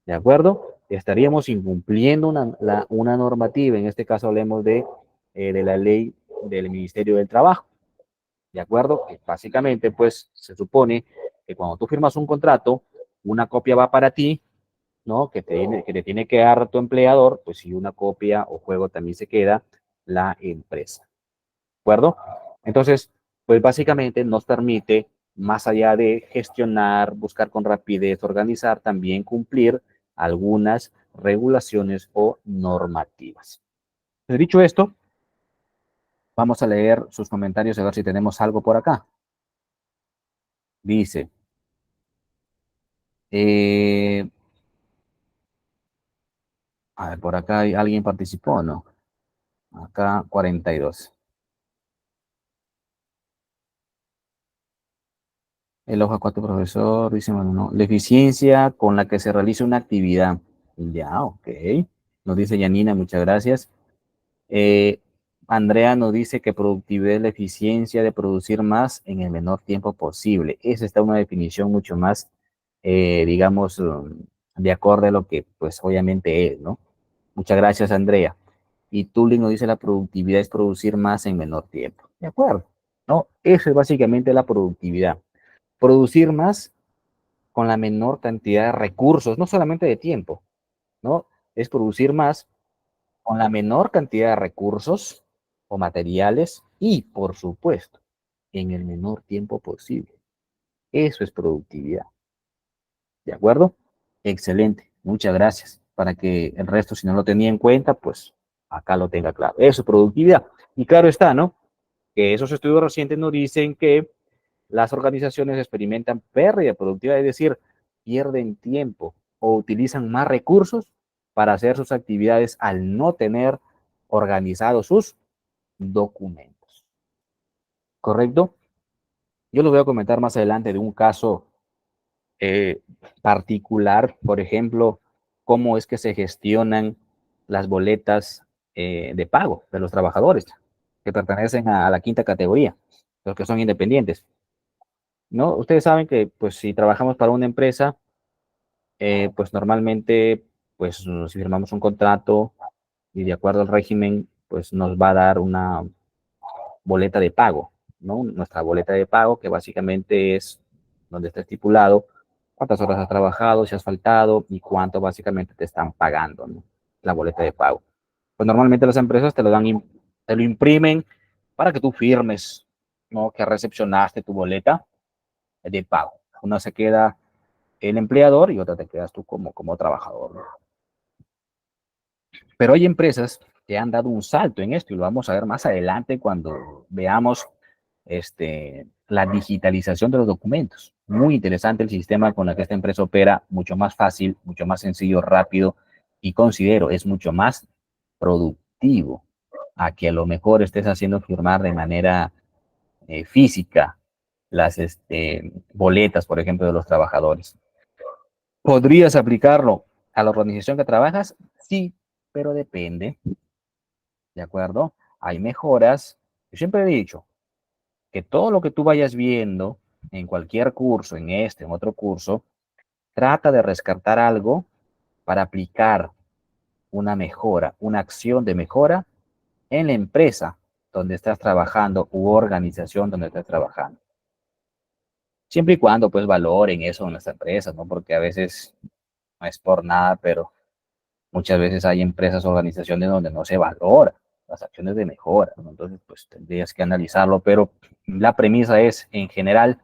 ¿De acuerdo? Estaríamos incumpliendo una normativa, en este caso hablemos de la ley del Ministerio del Trabajo, ¿de acuerdo? Que básicamente, pues, se supone que cuando tú firmas un contrato, una copia va para ti, ¿no? Que te tiene que dar tu empleador, pues si una copia o juego también se queda la empresa, ¿de acuerdo? Entonces, pues básicamente nos permite, más allá de gestionar, buscar con rapidez, organizar, también cumplir algunas regulaciones o normativas. Dicho esto, vamos a leer sus comentarios a ver si tenemos algo por acá. Dice, eh, a ver, por acá alguien participó, ¿no? Acá 42. El hoja 4, profesor, dice, bueno, no. La eficiencia con la que se realiza una actividad. Ya, ok. Nos dice Yanina, muchas gracias. Eh, Andrea nos dice que productividad es la eficiencia de producir más en el menor tiempo posible. Esa está una definición mucho más, digamos, de acuerdo a lo que, pues, obviamente es, ¿no? Muchas gracias, Andrea. Y Turing nos dice la productividad es producir más en menor tiempo. De acuerdo, ¿no? Eso es básicamente la productividad. Producir más con la menor cantidad de recursos, no solamente de tiempo, ¿no? Es producir más con la menor cantidad de recursos o materiales y, por supuesto, en el menor tiempo posible. Eso es productividad. ¿De acuerdo? Excelente. Muchas gracias. Para que el resto, si no lo tenía en cuenta, pues acá lo tenga claro. Eso es productividad. Y claro está, ¿no? Que esos estudios recientes nos dicen que las organizaciones experimentan pérdida productiva, es decir, pierden tiempo o utilizan más recursos para hacer sus actividades al no tener organizados sus documentos. ¿Correcto? Yo les voy a comentar más adelante de un caso eh, particular, por ejemplo, cómo es que se gestionan las boletas de pago de los trabajadores que pertenecen a la quinta categoría, los que son independientes. ¿No? Ustedes saben que, pues, si trabajamos para una empresa, pues normalmente, pues, si firmamos un contrato y de acuerdo al régimen, pues nos va a dar una boleta de pago, ¿no? Nuestra boleta de pago, que básicamente es donde está estipulado cuántas horas has trabajado, si has faltado y cuánto básicamente te están pagando, ¿no? La boleta de pago. Pues normalmente las empresas te lo dan, te lo imprimen para que tú firmes, ¿no? Que recepcionaste tu boleta de pago. Una se queda el empleador y otra te quedas tú como trabajador, ¿no? Pero hay empresas que han dado un salto en esto y lo vamos a ver más adelante cuando veamos la digitalización de los documentos. Muy interesante el sistema con el que esta empresa opera, mucho más fácil, mucho más sencillo, rápido y considero es mucho más productivo a que a lo mejor estés haciendo firmar de manera física las boletas, por ejemplo, de los trabajadores. ¿Podrías aplicarlo a la organización que trabajas? Sí, pero depende, ¿de acuerdo? Hay mejoras. Yo siempre he dicho que todo lo que tú vayas viendo en cualquier curso, en otro curso, trata de rescatar algo para aplicar una mejora, una acción de mejora en la empresa donde estás trabajando u organización donde estás trabajando. Siempre y cuando pues valoren eso en las empresas, ¿no? Porque a veces no es por nada, pero muchas veces hay empresas o organizaciones donde no se valora las acciones de mejora, ¿no? Entonces, pues tendrías que analizarlo, pero la premisa es, en general,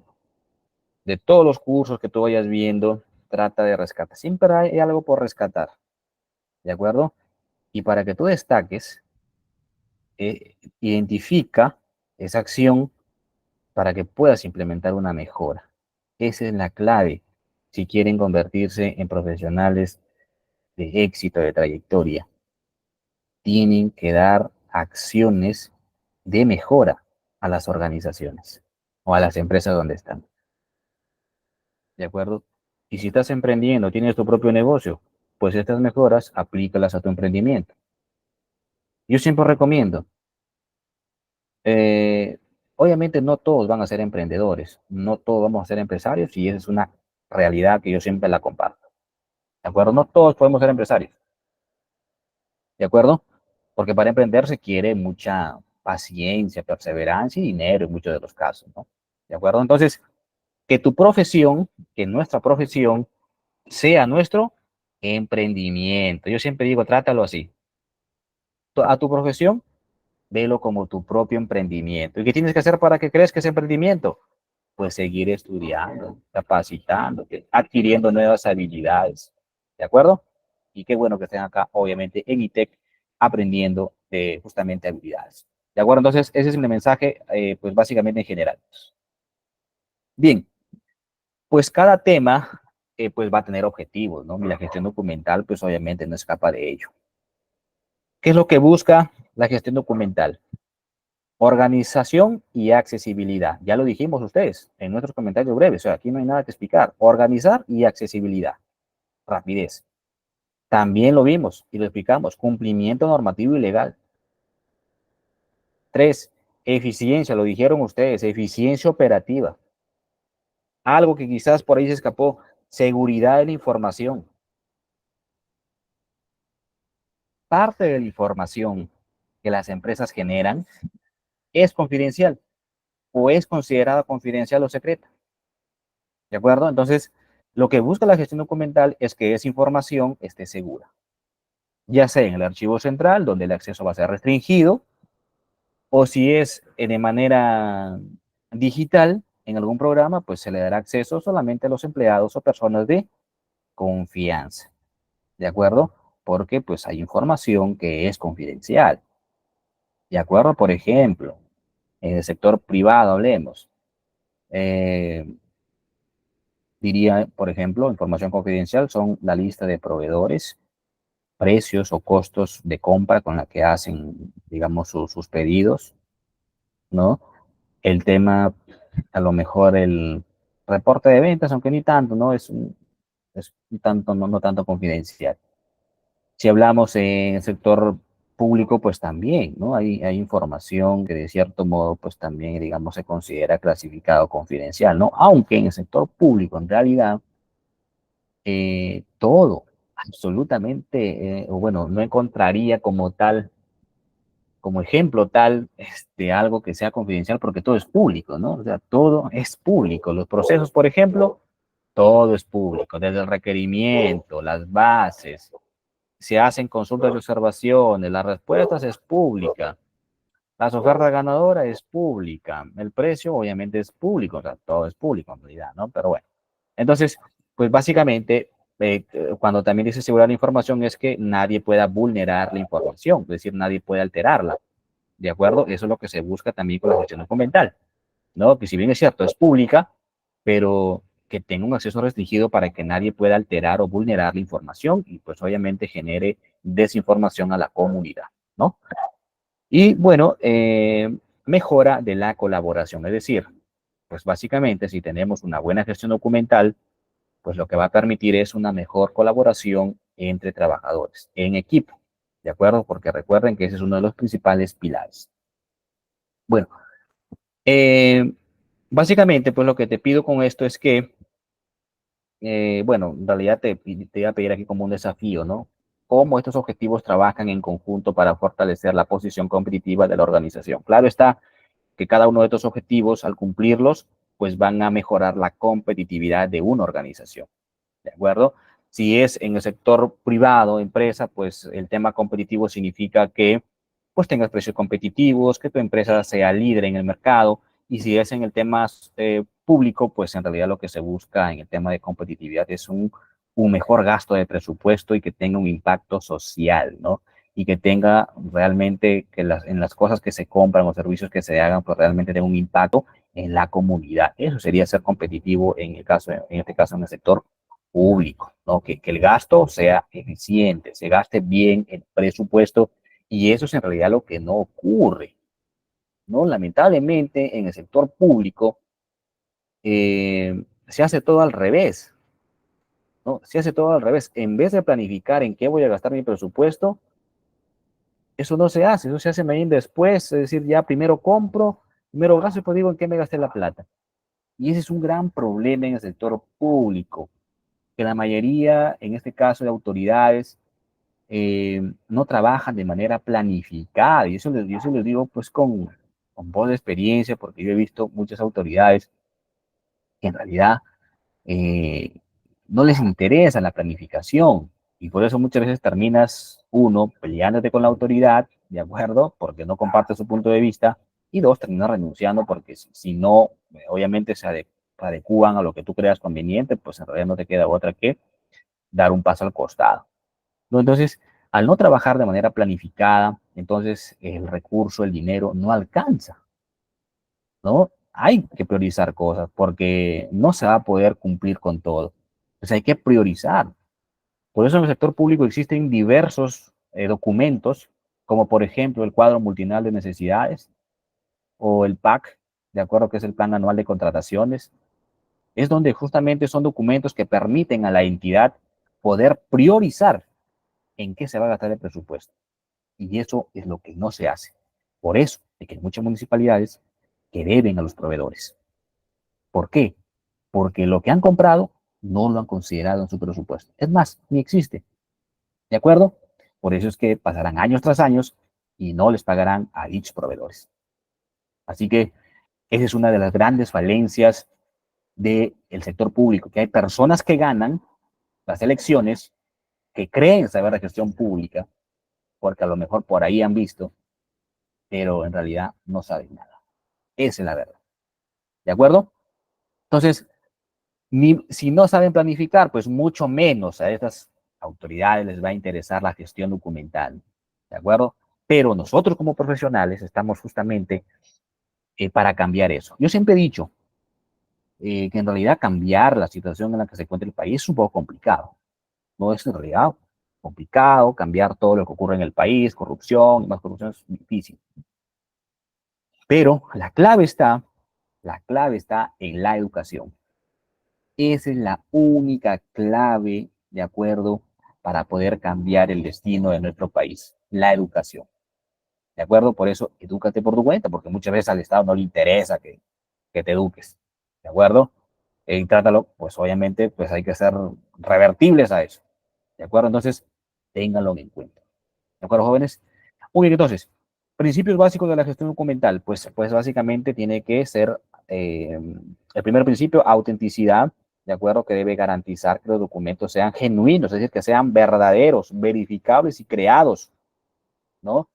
de todos los cursos que tú vayas viendo, trata de rescatar. Siempre hay algo por rescatar, ¿de acuerdo? Y para que tú destaques, identifica esa acción para que puedas implementar una mejora. Esa es la clave si quieren convertirse en profesionales de éxito, de trayectoria. Tienen que dar acciones de mejora a las organizaciones o a las empresas donde están. ¿De acuerdo? Y si estás emprendiendo, tienes tu propio negocio, pues estas mejoras aplícalas a tu emprendimiento. Yo siempre recomiendo, eh, obviamente no todos van a ser emprendedores, no todos vamos a ser empresarios y esa es una realidad que yo siempre la comparto. ¿De acuerdo? No todos podemos ser empresarios. ¿De acuerdo? Porque para emprender se quiere mucha paciencia, perseverancia y dinero en muchos de los casos, ¿no? ¿De acuerdo? Entonces, que tu profesión, que nuestra profesión sea nuestro emprendimiento. Yo siempre digo, trátalo así. A tu profesión, velo como tu propio emprendimiento. ¿Y qué tienes que hacer para que crees que es emprendimiento? Pues seguir estudiando, capacitando, adquiriendo nuevas habilidades. ¿De acuerdo? Y qué bueno que estén acá, obviamente, en ITEC, aprendiendo justamente habilidades. ¿De acuerdo? Entonces, ese es el mensaje, pues básicamente en general. Bien, pues cada tema pues va a tener objetivos, ¿no? Y la gestión documental, pues obviamente no escapa de ello. ¿Qué es lo que busca la gestión documental? Organización y accesibilidad. Ya lo dijimos ustedes en nuestros comentarios breves. O sea, aquí no hay nada que explicar. Organizar y accesibilidad. Rapidez. También lo vimos y lo explicamos. Cumplimiento normativo y legal. 3. Eficiencia. Lo dijeron ustedes. Eficiencia operativa. Algo que quizás por ahí se escapó. Seguridad de la información. parte de la información que las empresas generan es confidencial o es considerada confidencial o secreta. ¿De acuerdo? Entonces, lo que busca la gestión documental es que esa información esté segura, ya sea en el archivo central, donde el acceso va a ser restringido, o si es de manera digital en algún programa, pues se le dará acceso solamente a los empleados o personas de confianza. ¿De acuerdo? Porque pues hay información que es confidencial. ¿De acuerdo? Por ejemplo, en el sector privado hablemos. Eh, diría, por ejemplo, información confidencial son la lista de proveedores, precios o costos de compra con la que hacen, digamos, sus pedidos, ¿no? El tema, a lo mejor el reporte de ventas, aunque ni tanto, ¿no? Es un tanto, no tanto confidencial. Si hablamos en el sector público, pues también, ¿no? Hay información que de cierto modo, pues también, digamos, se considera clasificado confidencial, ¿no? Aunque en el sector público, en realidad, todo, absolutamente, o bueno, no encontraría como tal, como ejemplo tal, algo que sea confidencial porque todo es público, ¿no? O sea, todo es público. Los procesos, por ejemplo, todo es público, desde el requerimiento, las bases, se hacen consultas y observaciones, las respuestas es pública, las ofertas ganadoras es pública, el precio obviamente es público, o sea, todo es público en realidad, ¿no? Pero bueno, entonces, pues básicamente, cuando también dice seguridad de la información es que nadie pueda vulnerar la información, es decir, nadie puede alterarla, ¿de acuerdo? Eso es lo que se busca también con la gestión documental, ¿no? Que si bien es cierto, es pública, pero que tenga un acceso restringido para que nadie pueda alterar o vulnerar la información y pues obviamente genere desinformación a la comunidad, ¿no? Y bueno, mejora de la colaboración, es decir, pues básicamente si tenemos una buena gestión documental, pues lo que va a permitir es una mejor colaboración entre trabajadores en equipo, ¿de acuerdo? Porque recuerden que ese es uno de los principales pilares. Bueno, eh, básicamente pues lo que te pido con esto es que bueno, en realidad te iba a pedir aquí como un desafío, ¿no? ¿Cómo estos objetivos trabajan en conjunto para fortalecer la posición competitiva de la organización? Claro está que cada uno de estos objetivos, al cumplirlos, pues van a mejorar la competitividad de una organización. ¿De acuerdo? Si es en el sector privado, empresa, pues el tema competitivo significa que pues tengas precios competitivos, que tu empresa sea líder en el mercado. Y si es en el tema público, pues en realidad lo que se busca en el tema de competitividad es un mejor gasto de presupuesto y que tenga un impacto social, ¿no? Y que tenga realmente que en las cosas que se compran o servicios que se hagan, pues realmente tenga un impacto en la comunidad. Eso sería ser competitivo en el caso, en este caso, en el sector público, ¿no? Que el gasto sea eficiente, se gaste bien el presupuesto y eso es en realidad lo que no ocurre, ¿no? Lamentablemente en el sector público se hace todo al revés, ¿no? Se hace todo al revés. En vez de planificar en qué voy a gastar mi presupuesto, eso no se hace, eso se hace bien después, es decir, ya primero compro, primero gasto y después digo en qué me gasté la plata. Y ese es un gran problema en el sector público, que la mayoría, en este caso de autoridades, no trabajan de manera planificada. Y eso les digo pues con voz de experiencia, porque yo he visto muchas autoridades que en realidad eh, no les interesa la planificación. Y por eso muchas veces terminas, uno, peleándote con la autoridad, ¿de acuerdo? Porque no comparte su punto de vista. Y dos, terminas renunciando porque si no, obviamente adecúan a lo que tú creas conveniente, pues en realidad no te queda otra que dar un paso al costado, ¿no? Entonces, al no trabajar de manera planificada, entonces el recurso, el dinero no alcanza, ¿no? Hay que priorizar cosas porque no se va a poder cumplir con todo. Entonces hay que priorizar. Por eso en el sector público existen diversos documentos, como por ejemplo el cuadro multinacional de necesidades o el PAC, de acuerdo que es el Plan Anual de Contrataciones. Es donde justamente son documentos que permiten a la entidad poder priorizar en qué se va a gastar el presupuesto. Y eso es lo que no se hace. Por eso es que hay muchas municipalidades que deben a los proveedores. ¿Por qué? Porque lo que han comprado no lo han considerado en su presupuesto. Es más, ni existe. ¿De acuerdo? Por eso es que pasarán años tras años y no les pagarán a dichos proveedores. Así que esa es una de las grandes falencias del sector público, que hay personas que ganan las elecciones, que creen saber de gestión pública, porque a lo mejor por ahí han visto, pero en realidad no saben nada. Esa es la verdad. ¿De acuerdo? Entonces, si no saben planificar, pues mucho menos a estas autoridades les va a interesar la gestión documental. ¿De acuerdo? Pero nosotros como profesionales estamos justamente para cambiar eso. Yo siempre he dicho que en realidad cambiar la situación en la que se encuentra el país es un poco complicado. No es en realidad complicado cambiar todo lo que ocurre en el país, corrupción y más corrupción es difícil. Pero la clave está en la educación. Esa es la única clave, ¿de acuerdo?, para poder cambiar el destino de nuestro país, la educación. ¿De acuerdo? Por eso, edúcate por tu cuenta, porque muchas veces al Estado no le interesa que te eduques. ¿De acuerdo? Y trátalo, pues obviamente, pues hay que ser revertibles a eso. ¿De acuerdo? Entonces, ténganlo en cuenta. ¿De acuerdo, jóvenes? Muy bien, entonces, principios básicos de la gestión documental, pues básicamente tiene que ser el primer principio, autenticidad, ¿de acuerdo? Que debe garantizar que los documentos sean genuinos, es decir, que sean verdaderos, verificables y creados, ¿no?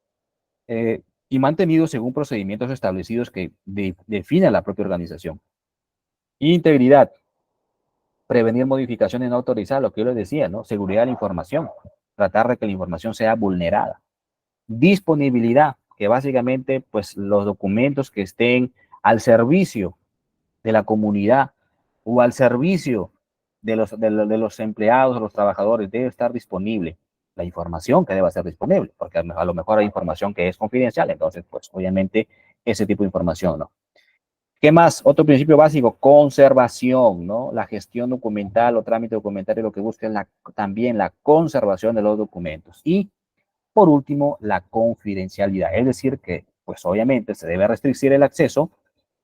Y mantenidos según procedimientos establecidos que defina la propia organización. Integridad, prevenir modificaciones no autorizadas, lo que yo les decía, ¿no? Seguridad de la información, tratar de que la información sea vulnerada. Disponibilidad, que básicamente, pues los documentos que estén al servicio de la comunidad o al servicio de los empleados o los trabajadores debe estar disponible. La información que deba ser disponible, porque a lo mejor hay información que es confidencial, entonces, pues obviamente ese tipo de información, ¿no? ¿Qué más? Otro principio básico, conservación, ¿no? La gestión documental o trámite documentario lo que busca es también la conservación de los documentos. Y por último, la confidencialidad, es decir, que pues obviamente se debe restringir el acceso,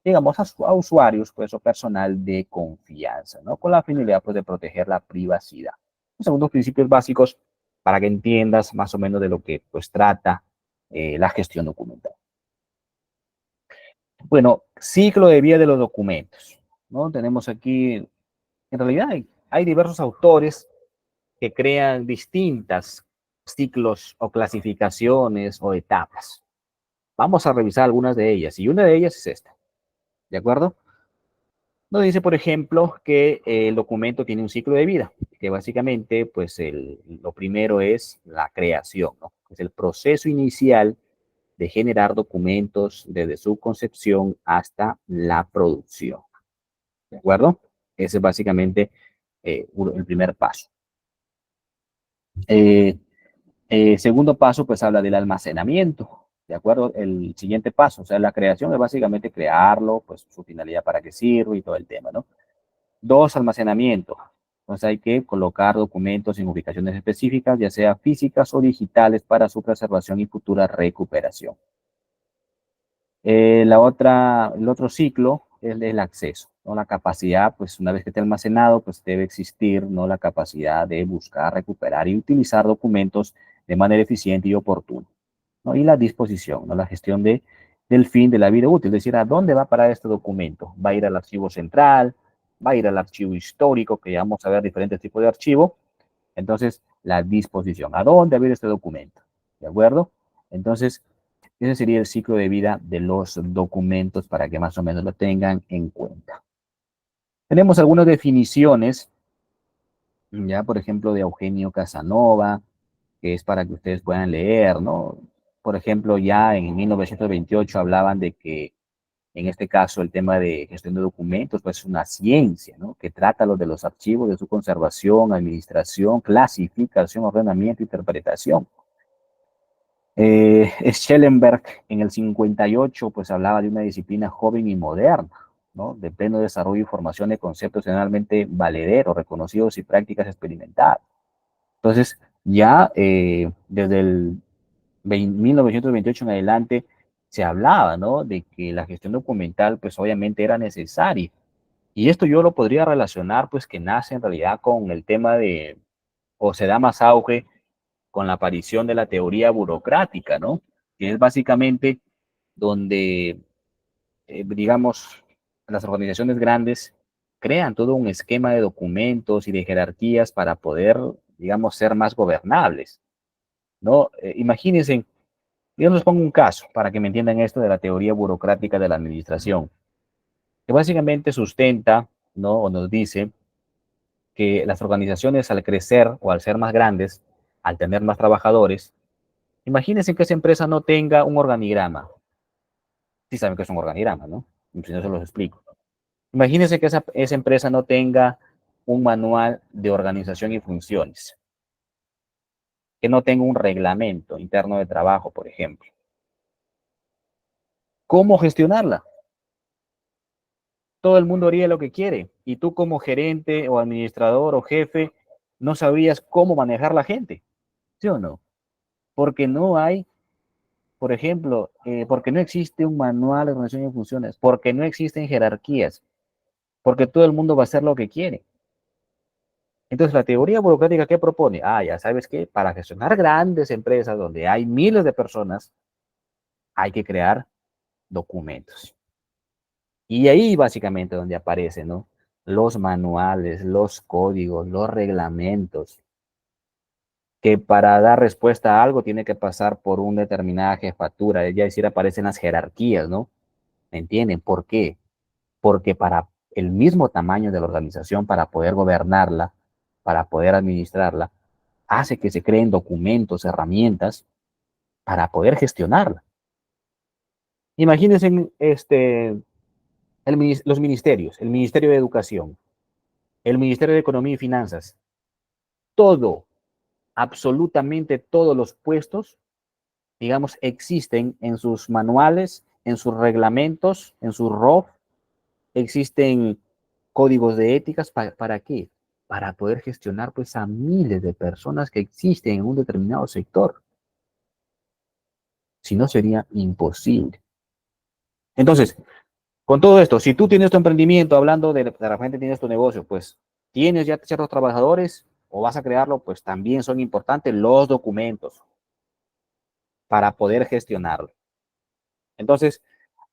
digamos, a usuarios pues, o personal de confianza, ¿no? Con la finalidad pues, de proteger la privacidad. Los segundos principios básicos para que entiendas más o menos de lo que pues trata la gestión documental. Bueno, ciclo de vida de los documentos, ¿no? Tenemos aquí, en realidad hay diversos autores que crean distintas ciclos o clasificaciones o etapas. Vamos a revisar algunas de ellas y una de ellas es esta, ¿de acuerdo? Nos dice, por ejemplo, que el documento tiene un ciclo de vida, que básicamente, pues lo primero es la creación, ¿no? Es el proceso inicial de generar documentos desde su concepción hasta la producción, ¿de acuerdo? Ese es básicamente el primer paso. Eh, Segundo paso, pues habla del almacenamiento, ¿de acuerdo? El siguiente paso, o sea, la creación es básicamente crearlo, pues su finalidad para qué sirve y todo el tema, ¿no? Dos, almacenamiento. Entonces hay que colocar documentos en ubicaciones específicas, ya sea físicas o digitales, para su preservación y futura recuperación. El otro ciclo es el acceso, ¿no? La capacidad, pues una vez que esté almacenado, pues debe existir, ¿no? La capacidad de buscar, recuperar y utilizar documentos de manera eficiente y oportuna, ¿no? Y la disposición, ¿no? La gestión del fin de la vida útil, es decir, ¿a dónde va a parar este documento? ¿Va a ir al archivo central? ¿Va a ir al archivo histórico? Que ya vamos a ver diferentes tipos de archivo. Entonces, la disposición, ¿a dónde va a ir este documento? ¿De acuerdo? Entonces, ese sería el ciclo de vida de los documentos para que más o menos lo tengan en cuenta. Tenemos algunas definiciones, ya por ejemplo, de Eugenio Casanova, que es para que ustedes puedan leer, ¿no? Por ejemplo, ya en 1928 hablaban de que, en este caso, el tema de gestión de documentos, pues es una ciencia, ¿no? Que trata lo de los archivos, de su conservación, administración, clasificación, ordenamiento, interpretación. Schellenberg en el 58 pues hablaba de una disciplina joven y moderna, ¿no? De pleno desarrollo y formación de conceptos generalmente valederos, reconocidos y prácticas experimentadas. Entonces, ya desde el 1928 en adelante se hablaba, ¿no? De que la gestión documental pues obviamente era necesaria. Y esto yo lo podría relacionar pues que nace en realidad con el tema de, o se da más auge con la aparición de la teoría burocrática, ¿no? Que es básicamente donde, digamos, las organizaciones grandes crean todo un esquema de documentos y de jerarquías para poder, digamos, ser más gobernables, ¿no? Imagínense, yo les pongo un caso para que me entiendan esto de la teoría burocrática de la administración, que básicamente sustenta, ¿no? O nos dice que las organizaciones al crecer o al ser más grandes, al tener más trabajadores, imagínense que esa empresa no tenga un organigrama. Sí saben que es un organigrama, ¿no? Si no se los explico. Imagínense que esa empresa no tenga un manual de organización y funciones, que no tenga un reglamento interno de trabajo, por ejemplo. ¿Cómo gestionarla? Todo el mundo haría lo que quiere y tú como gerente o administrador o jefe no sabrías cómo manejar la gente, ¿sí o no? Porque no hay, por ejemplo, porque no existe un manual de organización y funciones, porque no existen jerarquías, porque todo el mundo va a hacer lo que quiere. Entonces, la teoría burocrática, ¿qué propone? Ah, ya sabes que para gestionar grandes empresas donde hay miles de personas, hay que crear documentos. Y ahí básicamente donde aparecen, ¿no? Los manuales, los códigos, los reglamentos, que para dar respuesta a algo tiene que pasar por una determinada jefatura, es decir, aparecen las jerarquías, ¿no? ¿Me entienden? ¿Por qué? Porque para el mismo tamaño de la organización, para poder gobernarla, para poder administrarla, hace que se creen documentos, herramientas para poder gestionarla. Imagínense los ministerios, el Ministerio de Educación, el Ministerio de Economía y Finanzas, todo, absolutamente todos los puestos, digamos, existen en sus manuales, en sus reglamentos, en sus ROF, existen códigos de éticas. ¿Para qué? Para poder gestionar pues a miles de personas que existen en un determinado sector. Si no, sería imposible. Entonces, con todo esto, si tú tienes tu emprendimiento, hablando de repente tienes tu negocio, pues tienes ya ciertos trabajadores o vas a crearlo, pues también son importantes los documentos para poder gestionarlo. Entonces,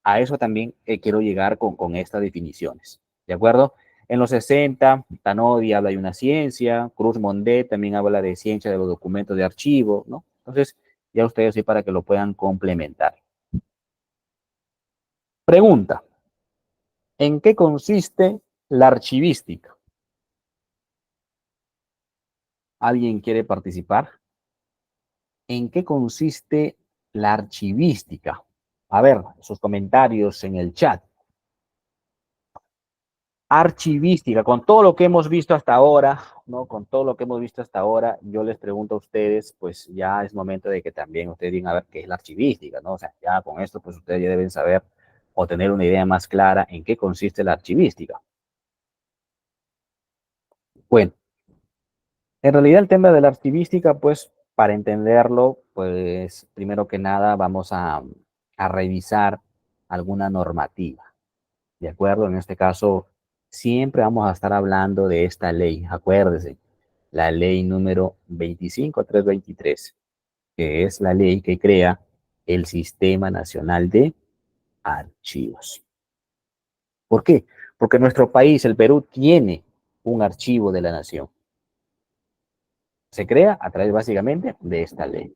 a eso también quiero llegar con estas definiciones. ¿De acuerdo? En los 60, Tanodi habla de una ciencia, Cruz Mondet también habla de ciencia de los documentos de archivo, ¿no? Entonces, ya ustedes sí para que lo puedan complementar. Pregunta, ¿en qué consiste la archivística? ¿Alguien quiere participar? ¿En qué consiste la archivística? A ver, sus comentarios en el chat. Archivística, con todo lo que hemos visto hasta ahora, ¿no? Con todo lo que hemos visto hasta ahora, yo les pregunto a ustedes, pues ya es momento de que también ustedes digan a ver qué es la archivística, ¿no? O sea, ya con esto, pues ustedes ya deben saber o tener una idea más clara en qué consiste la archivística. Bueno, en realidad el tema de la archivística, pues para entenderlo, pues primero que nada vamos a revisar alguna normativa. ¿De acuerdo? En este caso, siempre vamos a estar hablando de esta ley. Acuérdese, la ley número 25323, que es la ley que crea el Sistema Nacional de Archivos. ¿Por qué? Porque nuestro país, el Perú, tiene un archivo de la nación. Se crea a través básicamente de esta ley.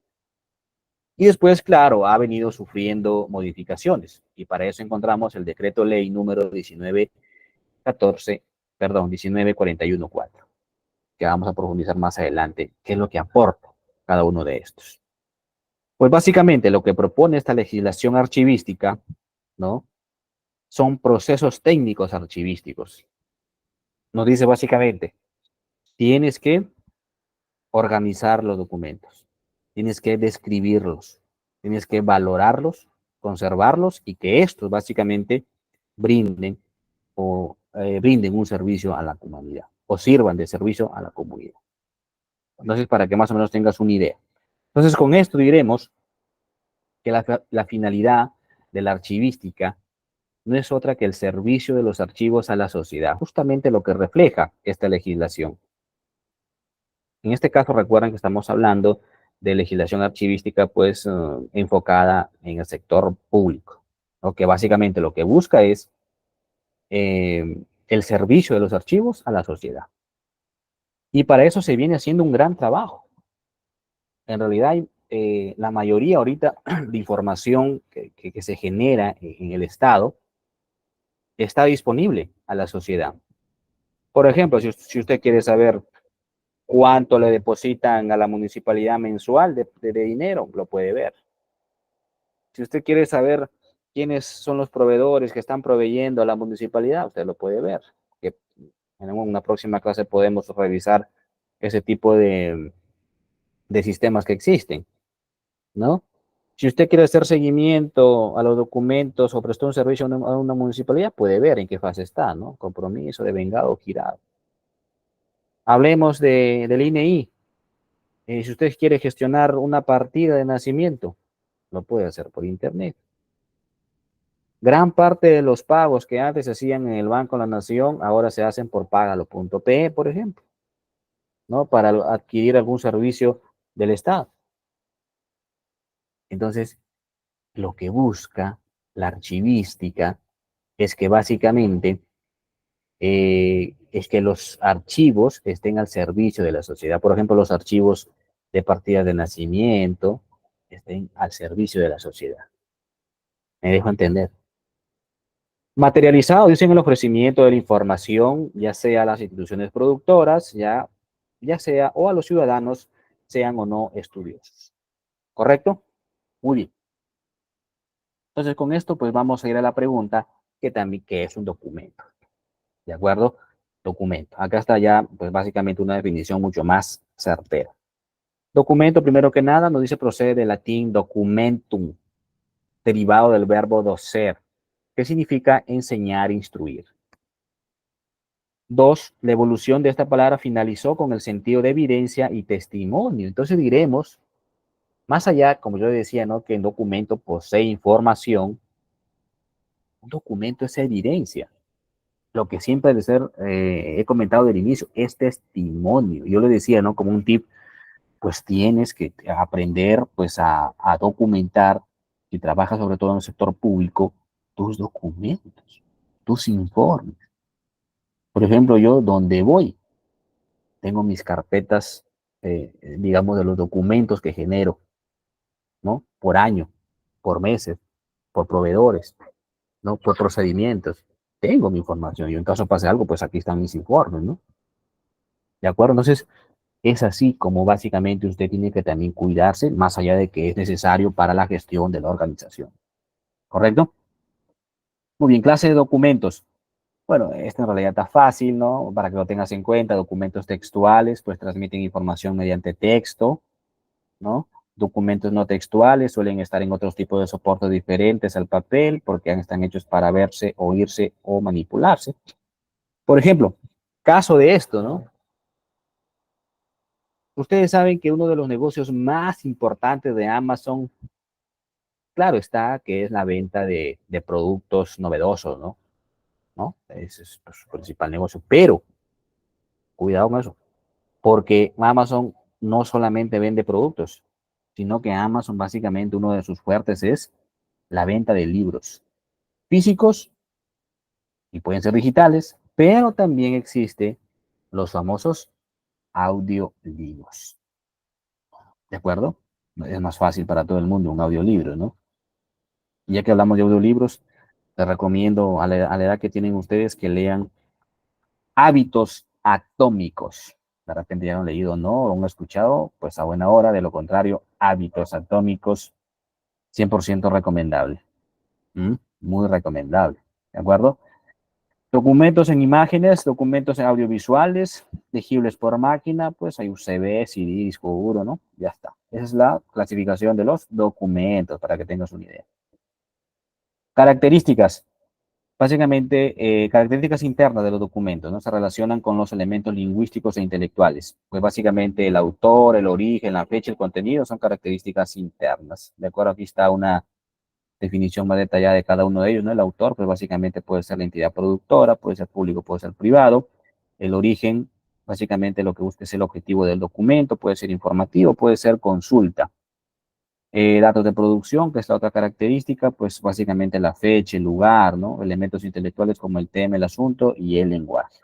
Y después, claro, ha venido sufriendo modificaciones. Y para eso encontramos el decreto ley número 1941.4, que vamos a profundizar más adelante, qué es lo que aporta cada uno de estos. Pues básicamente lo que propone esta legislación archivística, ¿no? Son procesos técnicos archivísticos. Nos dice básicamente, tienes que organizar los documentos, tienes que describirlos, tienes que valorarlos, conservarlos y que estos básicamente brinden brinden un servicio a la comunidad o sirvan de servicio a la comunidad. Entonces, para que más o menos tengas una idea. Entonces, con esto diremos que la finalidad de la archivística no es otra que el servicio de los archivos a la sociedad, justamente lo que refleja esta legislación. En este caso, recuerden que estamos hablando de legislación archivística, pues, enfocada en el sector público, ¿no? Que básicamente lo que busca es el servicio de los archivos a la sociedad. Y para eso se viene haciendo un gran trabajo. En realidad, la mayoría ahorita de información que se genera en el Estado está disponible a la sociedad. Por ejemplo, si usted quiere saber cuánto le depositan a la municipalidad mensual de dinero, lo puede ver. Si usted quiere saber quiénes son los proveedores que están proveyendo a la municipalidad, usted lo puede ver. Que en una próxima clase podemos revisar ese tipo de sistemas que existen, ¿no? Si usted quiere hacer seguimiento a los documentos o prestar un servicio a una municipalidad, puede ver en qué fase está, ¿no? Compromiso, devengado, girado. Hablemos del INEI. Si usted quiere gestionar una partida de nacimiento, lo puede hacer por internet. Gran parte de los pagos que antes se hacían en el Banco de la Nación, ahora se hacen por págalo.pe, por ejemplo, ¿no? Para adquirir algún servicio del Estado. Entonces, lo que busca la archivística es que básicamente es que los archivos estén al servicio de la sociedad. Por ejemplo, los archivos de partidas de nacimiento estén al servicio de la sociedad. Me dejo entender. Materializado, dicen el ofrecimiento de la información, ya sea a las instituciones productoras, ya sea o a los ciudadanos, sean o no estudiosos. ¿Correcto? Muy bien. Entonces, con esto, pues vamos a ir a la pregunta que también, ¿qué es un documento? ¿De acuerdo? Documento. Acá está ya, pues básicamente una definición mucho más certera. Documento, primero que nada, nos dice procede del latín documentum, derivado del verbo docer, que significa enseñar, instruir. Dos, la evolución de esta palabra finalizó con el sentido de evidencia y testimonio. Entonces diremos, más allá, como yo decía, ¿no? Que el documento posee información, un documento es evidencia. Lo que siempre de ser, he comentado del inicio, es testimonio. Yo le decía, ¿no? Como un tip, pues tienes que aprender, pues, a documentar, si trabajas sobre todo en el sector público, tus documentos, tus informes. Por ejemplo, yo donde voy, tengo mis carpetas, digamos, de los documentos que genero, ¿no? Por año, por meses, por proveedores, ¿no? Por procedimientos. Tengo mi información. Y en caso pase algo, pues aquí están mis informes, ¿no? ¿De acuerdo? Entonces, es así como básicamente usted tiene que también cuidarse, más allá de que es necesario para la gestión de la organización. ¿Correcto? Muy bien, clase de documentos. Bueno, esto en realidad está fácil, ¿no? Para que lo tengas en cuenta, documentos textuales, pues transmiten información mediante texto, ¿no? Documentos no textuales suelen estar en otros tipos de soportes diferentes al papel porque están hechos para verse, oírse o manipularse. Por ejemplo, caso de esto, ¿no? Ustedes saben que uno de los negocios más importantes de Amazon, claro está, que es la venta de productos novedosos, ¿no? ¿No? Ese es su principal negocio. Pero, cuidado con eso, porque Amazon no solamente vende productos, sino que Amazon básicamente uno de sus fuertes es la venta de libros físicos y pueden ser digitales, pero también existe los famosos audiolibros. ¿De acuerdo? Es más fácil para todo el mundo un audiolibro, ¿no? Ya que hablamos de audiolibros, les recomiendo a la edad que tienen ustedes que lean Hábitos Atómicos. De repente ya han leído, ¿no? O han escuchado, pues a buena hora. De lo contrario, Hábitos Atómicos, 100% recomendable. ¿Mm? Muy recomendable. ¿De acuerdo? Documentos en imágenes, documentos en audiovisuales, legibles por máquina, pues hay USB, CD, disco duro, ¿no? Ya está. Esa es la clasificación de los documentos, para que tengas una idea. Características. Básicamente, características internas de los documentos, ¿no? Se relacionan con los elementos lingüísticos e intelectuales. Pues básicamente el autor, el origen, la fecha, el contenido son características internas. De acuerdo, aquí está una definición más detallada de cada uno de ellos, ¿no? El autor, pues básicamente puede ser la entidad productora, puede ser público, puede ser privado. El origen Básicamente lo que busca es el objetivo del documento, puede ser informativo, puede ser consulta. Datos de producción, que es la otra característica, pues básicamente la fecha, el lugar, ¿no? Elementos intelectuales como el tema, el asunto y el lenguaje.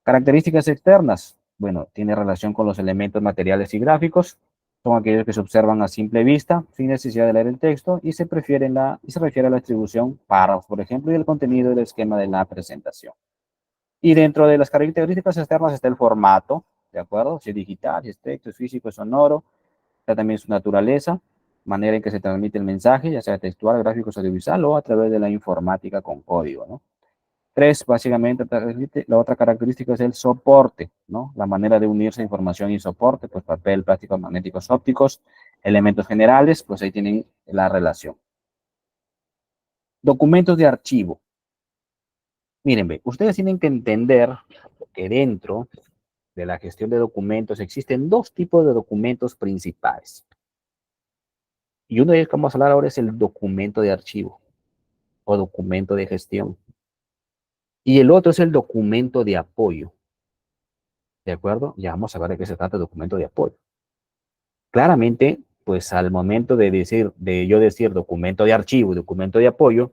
Características externas, bueno, tiene relación con los elementos materiales y gráficos, son aquellos que se observan a simple vista, sin necesidad de leer el texto, y se refiere a la distribución párrafos, por ejemplo, y el contenido del esquema de la presentación. Y dentro de las características externas está el formato, ¿de acuerdo? Si es digital, si es texto, es físico, es sonoro, está también su naturaleza, manera en que se transmite el mensaje, ya sea textual, gráfico, audiovisual o a través de la informática con código, ¿no? Tres, básicamente, la otra característica es el soporte, ¿no? La manera de unirse información y soporte, pues papel, plásticos, magnéticos, ópticos, elementos generales, pues ahí tienen la relación. Documentos de archivo. Miren, ve, ustedes tienen que entender que dentro de la gestión de documentos existen dos tipos de documentos principales. Y uno de ellos que vamos a hablar ahora es el documento de archivo o documento de gestión. Y el otro es el documento de apoyo. ¿De acuerdo? Ya vamos a ver de qué se trata el documento de apoyo. Claramente, pues al momento de yo decir documento de archivo y documento de apoyo,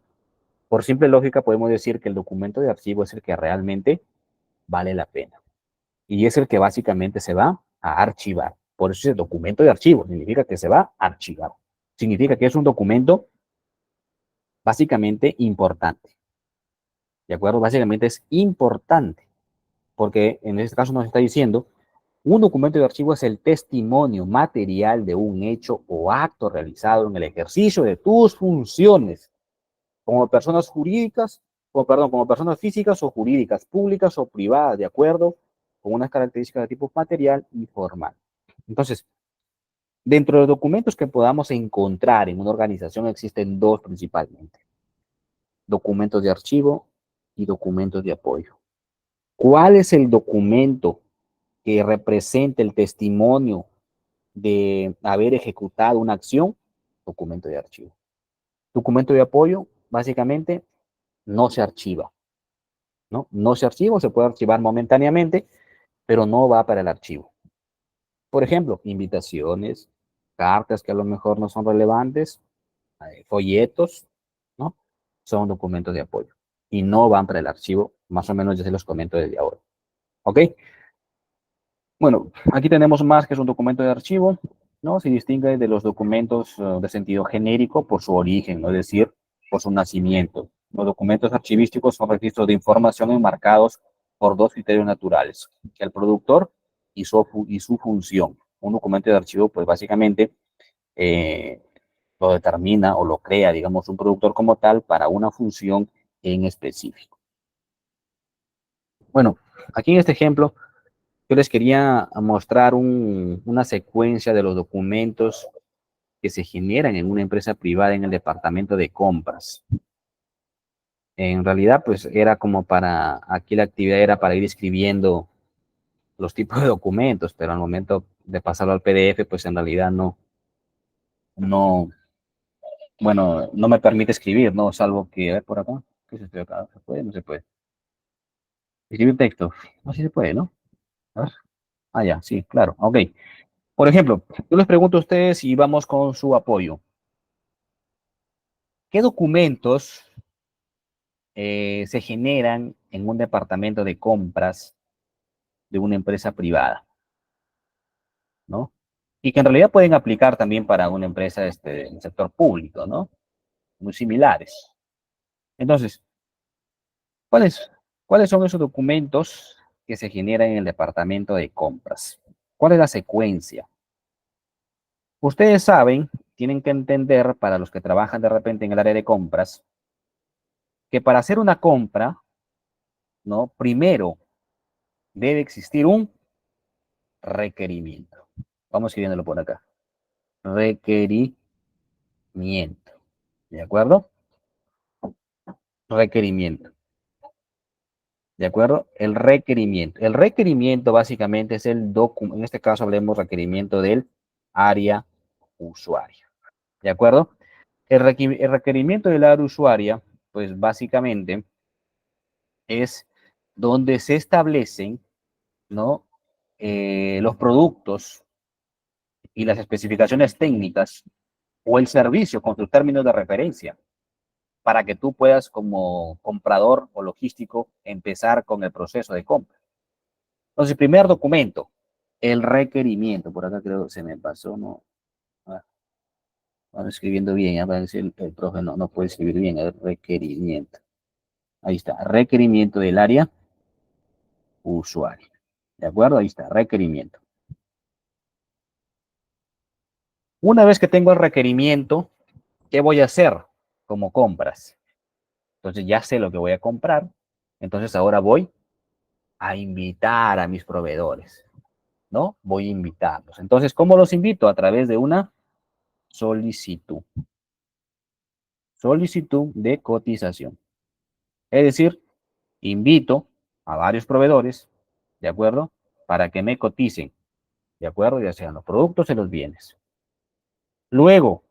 por simple lógica podemos decir que el documento de archivo es el que realmente vale la pena. Y es el que básicamente se va a archivar. Por eso es documento de archivo, significa que se va a archivar. Significa que es un documento básicamente importante. ¿De acuerdo? Básicamente es importante, porque en este caso nos está diciendo, un documento de archivo es el testimonio material de un hecho o acto realizado en el ejercicio de tus funciones como personas jurídicas, como personas físicas o jurídicas, públicas o privadas, de acuerdo con unas características de tipo material y formal. Entonces, dentro de los documentos que podamos encontrar en una organización existen dos principalmente: documentos de archivo y documentos de apoyo. ¿Cuál es el documento que representa el testimonio de haber ejecutado una acción? Documento de archivo. Documento de apoyo, básicamente, no se archiva, ¿no? No se archiva, se puede archivar momentáneamente, pero no va para el archivo. Por ejemplo, invitaciones, cartas que a lo mejor no son relevantes, folletos, ¿no? Son documentos de apoyo y no van para el archivo, más o menos ya se los comento desde ahora. ¿Ok? Bueno, aquí tenemos más que es un documento de archivo, ¿no? Se distingue de los documentos de sentido genérico por su origen, ¿no? Es decir, por su nacimiento. Los documentos archivísticos son registros de información enmarcados por dos criterios naturales: el productor y su función. Un documento de archivo, pues básicamente eh, lo determina o lo crea, digamos, un productor como tal para una función en específico. Bueno, aquí en este ejemplo yo les quería mostrar una secuencia de los documentos que se generan en una empresa privada en el departamento de compras. En realidad, pues era como aquí la actividad era para ir escribiendo los tipos de documentos, pero al momento de pasarlo al PDF, pues en realidad no, bueno, no me permite escribir, ¿no? Salvo que, a ver por acá, ¿qué se acá? ¿Se puede? No se puede. Escribir texto, no, sí se puede, ¿no? A ver. Ah, ya, sí, claro, ok. Por ejemplo, yo les pregunto a ustedes y vamos con su apoyo. ¿Qué documentos se generan en un departamento de compras de una empresa privada, ¿no? Y que en realidad pueden aplicar también para una empresa del sector público, ¿no? Muy similares. Entonces, ¿cuáles, ¿cuáles son esos documentos que se generan en el departamento de compras? ¿Cuál es la secuencia? Ustedes saben, tienen que entender, para los que trabajan de repente en el área de compras, que para hacer una compra, ¿no? Primero debe existir un requerimiento. Vamos escribiéndolo por acá. Requerimiento. ¿De acuerdo? Requerimiento. ¿De acuerdo? El requerimiento. El requerimiento básicamente es el documento, en este caso hablemos requerimiento del área usuaria. ¿De acuerdo? El requerimiento del área usuaria, pues básicamente es donde se establecen ¿no? Los productos y las especificaciones técnicas o el servicio con tus términos de referencia para que tú puedas como comprador o logístico empezar con el proceso de compra. Entonces, el primer documento, el requerimiento. Por acá creo que se me pasó, no. Ah, no escribiendo bien, ya parece el profe no puede escribir bien el requerimiento. Ahí está, requerimiento del área usuario. ¿De acuerdo? Ahí está, requerimiento. Una vez que tengo el requerimiento, ¿qué voy a hacer como compras? Entonces ya sé lo que voy a comprar. Entonces ahora voy a invitar a mis proveedores, ¿no? Voy a invitarlos. Entonces, ¿cómo los invito? A través de una solicitud. Solicitud de cotización. Es decir, invito a varios proveedores, ¿de acuerdo? Para que me coticen, ¿de acuerdo? Ya sean los productos o los bienes. Luego,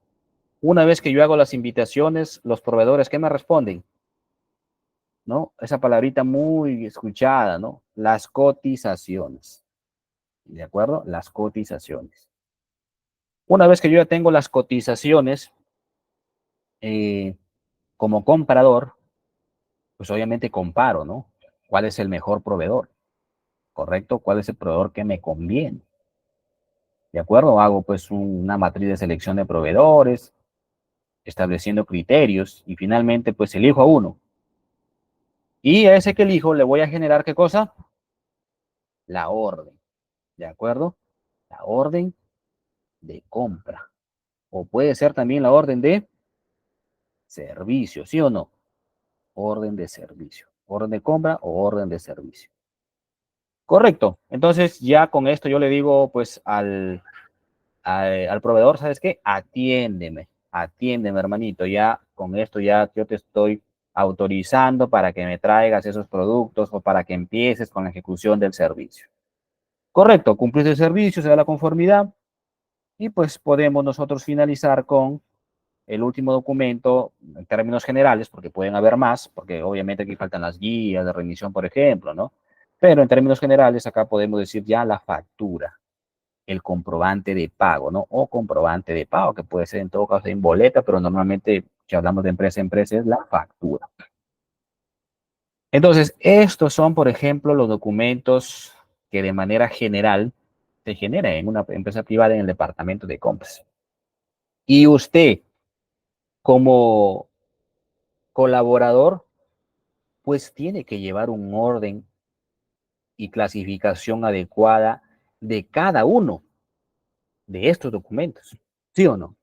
una vez que yo hago las invitaciones, los proveedores, ¿qué me responden? ¿No? Esa palabrita muy escuchada, ¿no? Las cotizaciones, ¿de acuerdo? Las cotizaciones. Una vez que yo ya tengo las cotizaciones, eh, como comprador, pues obviamente comparo, ¿no? ¿Cuál es el mejor proveedor? ¿Correcto? ¿Cuál es el proveedor que me conviene? ¿De acuerdo? Hago pues una matriz de selección de proveedores, estableciendo criterios y finalmente pues elijo a uno. Y a ese que elijo le voy a generar ¿qué cosa? La orden, ¿de acuerdo? La orden de compra. O puede ser también la orden de servicio, ¿sí o no? Orden de servicio. Orden de compra o orden de servicio. Correcto. Entonces ya con esto yo le digo pues al proveedor, ¿sabes qué? Atiéndeme, hermanito. Ya con esto ya yo te estoy autorizando para que me traigas esos productos o para que empieces con la ejecución del servicio. Correcto, cumpliste el servicio, se da la conformidad y pues podemos nosotros finalizar con el último documento en términos generales, porque pueden haber más, porque obviamente aquí faltan las guías de remisión, por ejemplo, ¿no? Pero en términos generales acá podemos decir ya la factura, el comprobante de pago, ¿no? O comprobante de pago, que puede ser en todo caso en boleta, pero normalmente, si hablamos de empresa a empresa, es la factura. Entonces, estos son, por ejemplo, los documentos que de manera general se generan en una empresa privada en el departamento de compras. Y usted, como colaborador, pues tiene que llevar un orden y clasificación adecuada de cada uno de estos documentos. ¿Sí o no?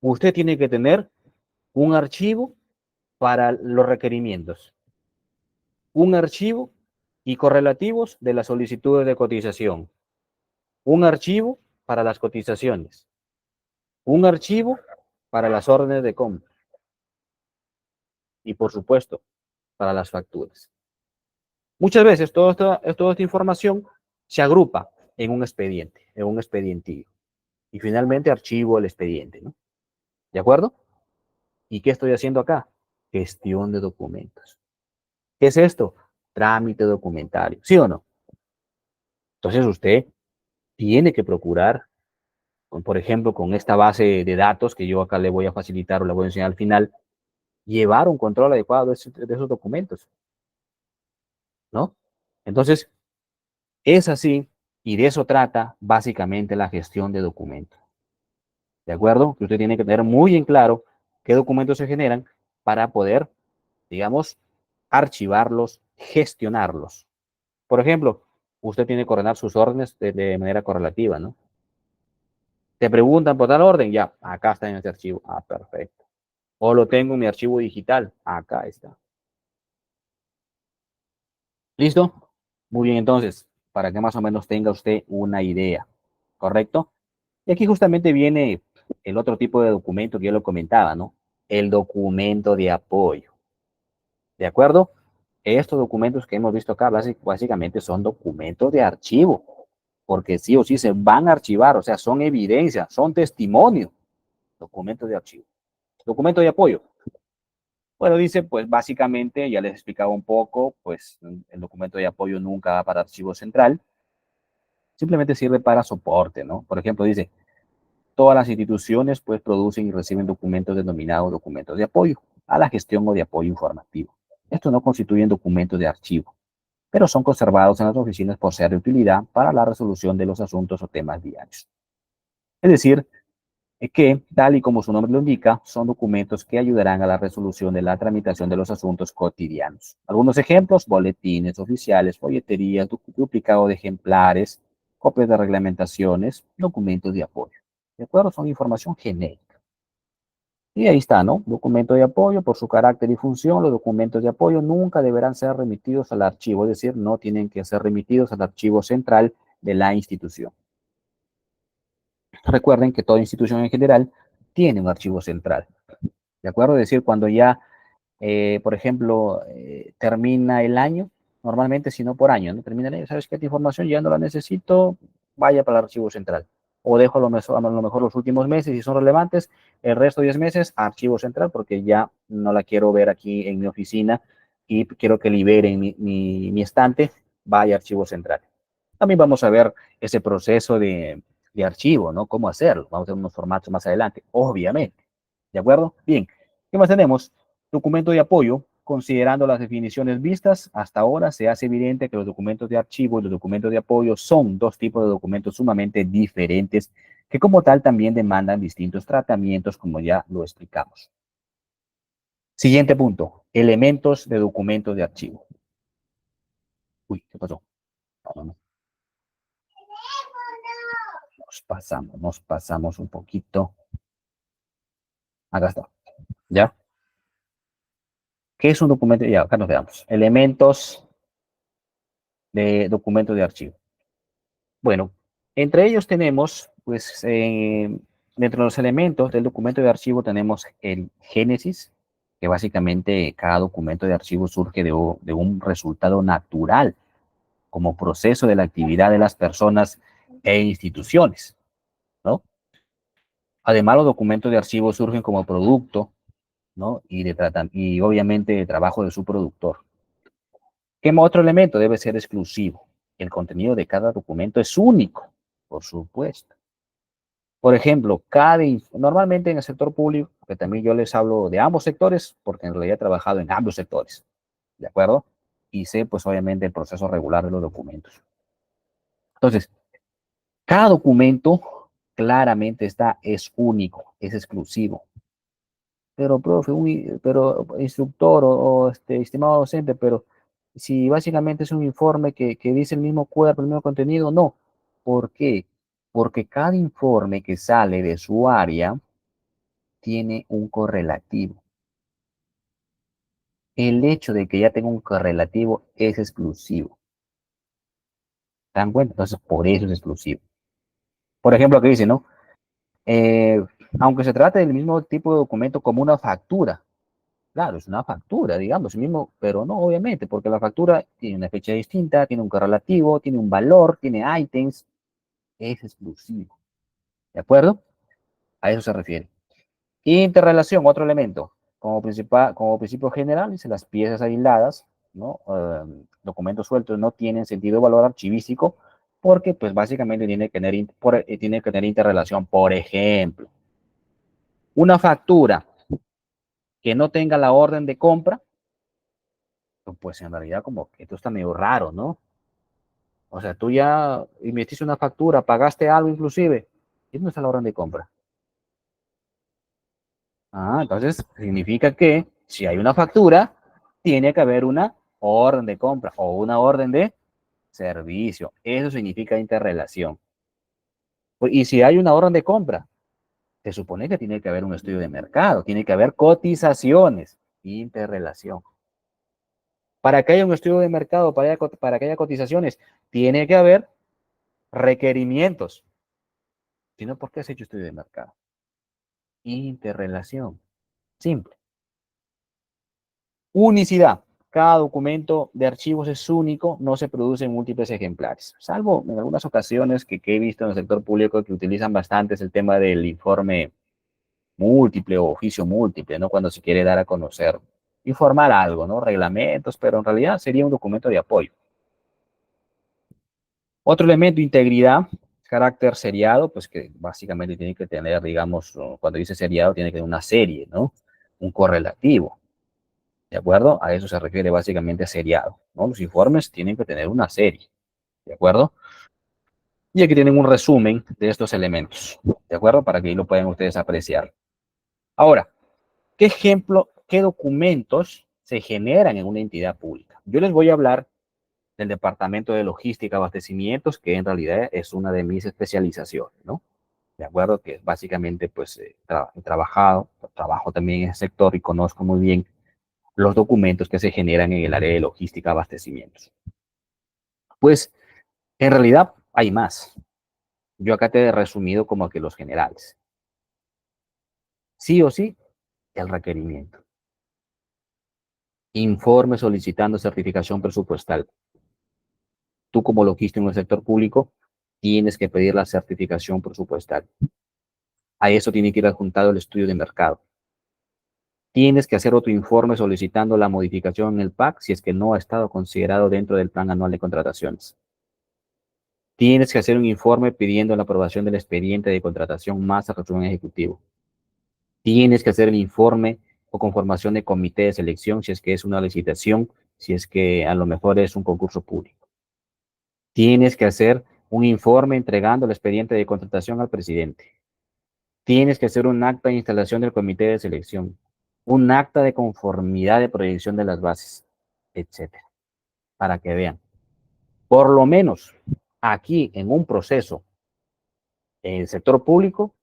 Usted tiene que tener un archivo para los requerimientos, un archivo y correlativos de las solicitudes de cotización, un archivo para las cotizaciones, un archivo para las órdenes de compra y, por supuesto, para las facturas. Muchas veces toda esta información se agrupa en un expediente, en un expedientillo. Y finalmente archivo el expediente, ¿no? ¿De acuerdo? ¿Y qué estoy haciendo acá? Gestión de documentos. ¿Qué es esto? Trámite documentario, ¿sí o no? Entonces usted tiene que procurar, por ejemplo, con esta base de datos que yo acá le voy a facilitar o le voy a enseñar al final, llevar un control adecuado de esos documentos, ¿no? Entonces, es así y de eso trata básicamente la gestión de documentos. ¿De acuerdo? Que usted tiene que tener muy en claro qué documentos se generan para poder, digamos, archivarlos, gestionarlos. Por ejemplo, usted tiene que ordenar sus órdenes de manera correlativa, ¿no? Te preguntan por tal orden, ya, acá está en este archivo. Ah, perfecto. O lo tengo en mi archivo digital. Acá está. ¿Listo? Muy bien, entonces, para que más o menos tenga usted una idea. ¿Correcto? Y aquí justamente viene el otro tipo de documento que yo lo comentaba, ¿no? El documento de apoyo. ¿De acuerdo? Estos documentos que hemos visto acá básicamente son documentos de archivo, porque sí o sí se van a archivar, o sea, son evidencia, son testimonio, documentos de archivo. Documento de apoyo. Bueno, dice, pues básicamente, ya les explicaba un poco, pues el documento de apoyo nunca va para archivo central, simplemente sirve para soporte, ¿no? Por ejemplo, dice, todas las instituciones pues producen y reciben documentos denominados documentos de apoyo a la gestión o de apoyo informativo. Estos no constituyen documentos de archivo, pero son conservados en las oficinas por ser de utilidad para la resolución de los asuntos o temas diarios. Es decir, que, tal y como su nombre lo indica, son documentos que ayudarán a la resolución de la tramitación de los asuntos cotidianos. Algunos ejemplos: boletines oficiales, folleterías, duplicado de ejemplares, copias de reglamentaciones, documentos de apoyo. ¿De acuerdo? Son información genérica. Y ahí está, ¿no? Documento de apoyo, por su carácter y función, los documentos de apoyo nunca deberán ser remitidos al archivo, es decir, no tienen que ser remitidos al archivo central de la institución. Recuerden que toda institución en general tiene un archivo central. ¿De acuerdo? Es decir, cuando ya, por ejemplo, termina el año, normalmente si no por año, ¿no? Termina el año, ¿sabes qué? Esta información ya no la necesito, vaya para el archivo central. O dejo a lo mejor los últimos meses, si son relevantes, el resto de 10 meses, archivo central, porque ya no la quiero ver aquí en mi oficina y quiero que liberen mi estante, vaya archivo central. También vamos a ver ese proceso de archivo, ¿no? Cómo hacerlo. Vamos a ver unos formatos más adelante, obviamente. ¿De acuerdo? Bien. ¿Qué más tenemos? Documento de apoyo. Considerando las definiciones vistas, hasta ahora se hace evidente que los documentos de archivo y los documentos de apoyo son dos tipos de documentos sumamente diferentes que como tal también demandan distintos tratamientos, como ya lo explicamos. Siguiente punto. Elementos de documentos de archivo. Uy, ¿qué pasó? No, no. Nos pasamos un poquito. Acá está. ¿Ya? ¿Qué es un documento? Ya, acá nos quedamos. Elementos de documentos de archivo. Bueno, entre ellos tenemos, pues, dentro de los elementos del documento de archivo tenemos el génesis, que básicamente cada documento de archivo surge de un resultado natural como proceso de la actividad de las personas e instituciones, ¿no? Además, los documentos de archivo surgen como producto, ¿no? Y obviamente de trabajo de su productor. ¿Qué otro elemento debe ser exclusivo? El contenido de cada documento es único, por supuesto. Por ejemplo, normalmente en el sector público, que también yo les hablo de ambos sectores, porque en realidad he trabajado en ambos sectores, ¿de acuerdo? Y sé, pues obviamente, el proceso regular de los documentos. Entonces, cada documento claramente es único, es exclusivo. Pero, profe, pero instructor estimado docente, pero si básicamente es un informe que dice el mismo cuerpo, el mismo contenido, no. ¿Por qué? Porque cada informe que sale de su área tiene un correlativo. El hecho de que ya tenga un correlativo es exclusivo. ¿Se dan cuenta? Entonces, por eso es exclusivo. Por ejemplo, aquí dice, ¿no? Aunque se trate del mismo tipo de documento como una factura, claro, es una factura, digamos, mismo, pero no, obviamente, porque la factura tiene una fecha distinta, tiene un correlativo, tiene un valor, tiene ítems, es exclusivo. ¿De acuerdo? A eso se refiere. Interrelación, otro elemento. Como principio general, dice las piezas aisladas, ¿no? Documentos sueltos no tienen sentido de valor archivístico porque, pues, básicamente tiene que tener interrelación. Por ejemplo, una factura que no tenga la orden de compra, pues en realidad como que esto está medio raro, ¿no? O sea, tú ya emitiste una factura, pagaste algo inclusive, y no está la orden de compra. Ah, entonces significa que si hay una factura, tiene que haber una orden de compra o una orden de servicio. Eso significa interrelación. Y si hay una orden de compra, se supone que tiene que haber un estudio de mercado, tiene que haber cotizaciones, interrelación. Para que haya un estudio de mercado, para que haya cotizaciones, tiene que haber requerimientos. Si no, ¿por qué has hecho estudio de mercado? Interrelación. Simple. Unicidad. Cada documento de archivos es único, no se producen múltiples ejemplares, salvo en algunas ocasiones que he visto en el sector público que utilizan bastante el tema del informe múltiple o oficio múltiple, ¿no? Cuando se quiere dar a conocer informar algo, ¿no? Reglamentos, pero en realidad sería un documento de apoyo. Otro elemento, integridad, carácter seriado, pues que básicamente tiene que tener, digamos, cuando dice seriado, tiene que tener una serie, ¿no? Un correlativo, ¿de acuerdo? A eso se refiere básicamente seriado, ¿no? Los informes tienen que tener una serie, ¿de acuerdo? Y aquí tienen un resumen de estos elementos, ¿de acuerdo? Para que ahí lo puedan ustedes apreciar. Ahora, ¿qué ejemplo, qué documentos se generan en una entidad pública? Yo les voy a hablar del Departamento de Logística y Abastecimientos, que en realidad es una de mis especializaciones, ¿no? De acuerdo, que básicamente pues he trabajado, trabajo también en ese sector y conozco muy bien los documentos que se generan en el área de logística y abastecimientos. Pues en realidad hay más. Yo acá te he resumido como que los generales. Sí o sí, el requerimiento. Informe solicitando certificación presupuestal. Tú como logista en el sector público tienes que pedir la certificación presupuestal. A eso tiene que ir adjuntado el estudio de mercado. Tienes que hacer otro informe solicitando la modificación en el PAC si es que no ha estado considerado dentro del plan anual de contrataciones. Tienes que hacer un informe pidiendo la aprobación del expediente de contratación más el resumen ejecutivo. Tienes que hacer el informe o conformación de comité de selección si es que es una licitación, si es que a lo mejor es un concurso público. Tienes que hacer un informe entregando el expediente de contratación al presidente. Tienes que hacer un acta de instalación del comité de selección, un acta de conformidad de proyección de las bases, etcétera, para que vean. Por lo menos aquí en un proceso en el sector público,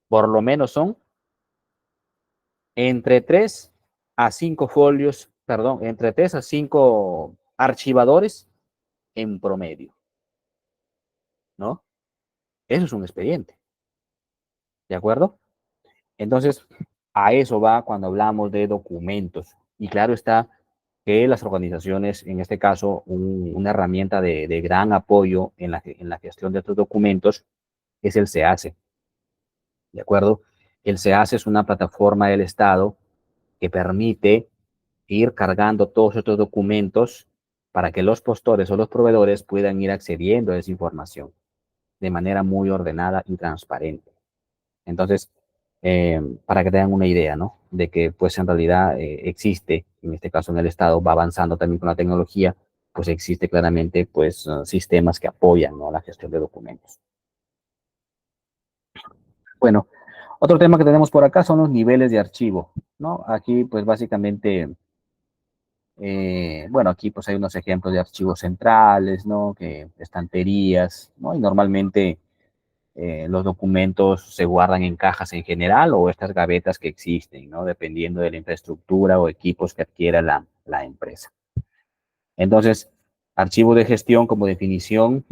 por lo menos son entre 3 a 5 folios, perdón, entre 3 a 5 archivadores en promedio, ¿no? Eso es un expediente, ¿de acuerdo? Entonces, a eso va cuando hablamos de documentos. Y claro está que las organizaciones, en este caso, una herramienta de gran apoyo en la gestión de estos documentos es el SEACE, ¿de acuerdo? El SEACE es una plataforma del Estado que permite ir cargando todos estos documentos para que los postores o los proveedores puedan ir accediendo a esa información de manera muy ordenada y transparente. Entonces, para que tengan una idea, ¿no? De que pues en realidad existe, en este caso en el Estado, va avanzando también con la tecnología, pues existe claramente pues sistemas que apoyan, ¿no? La gestión de documentos. Bueno, otro tema que tenemos por acá son los niveles de archivo, ¿no? Aquí pues básicamente, bueno, aquí pues hay unos ejemplos de archivos centrales, ¿no? Que estanterías, ¿no? Y normalmente los documentos se guardan en cajas en general o estas gavetas que existen, ¿no? Dependiendo de la infraestructura o equipos que adquiera la empresa. Entonces, archivo de gestión como definición,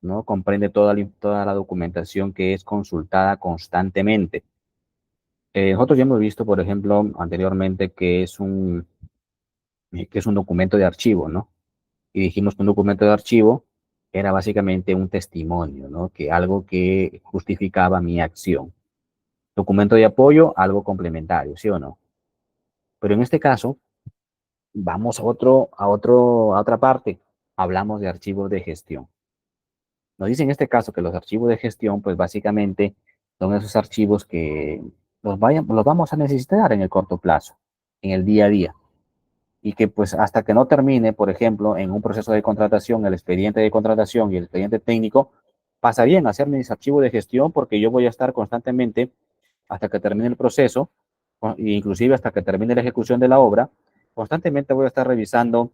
¿no? Comprende toda la documentación que es consultada constantemente. Nosotros ya hemos visto, por ejemplo, anteriormente que es un documento de archivo, ¿no? Y dijimos que un documento de archivo era básicamente un testimonio, ¿no? Que algo que justificaba mi acción. Documento de apoyo, algo complementario, ¿sí o no? Pero en este caso, vamos a otra parte. Hablamos de archivos de gestión. Nos dice en este caso que los archivos de gestión, pues básicamente son esos archivos que los vamos a necesitar en el corto plazo, en el día a día. Y que pues hasta que no termine, por ejemplo, en un proceso de contratación, el expediente de contratación y el expediente técnico, pasarían a ser mis archivos de gestión porque yo voy a estar constantemente hasta que termine el proceso, inclusive hasta que termine la ejecución de la obra, constantemente voy a estar revisando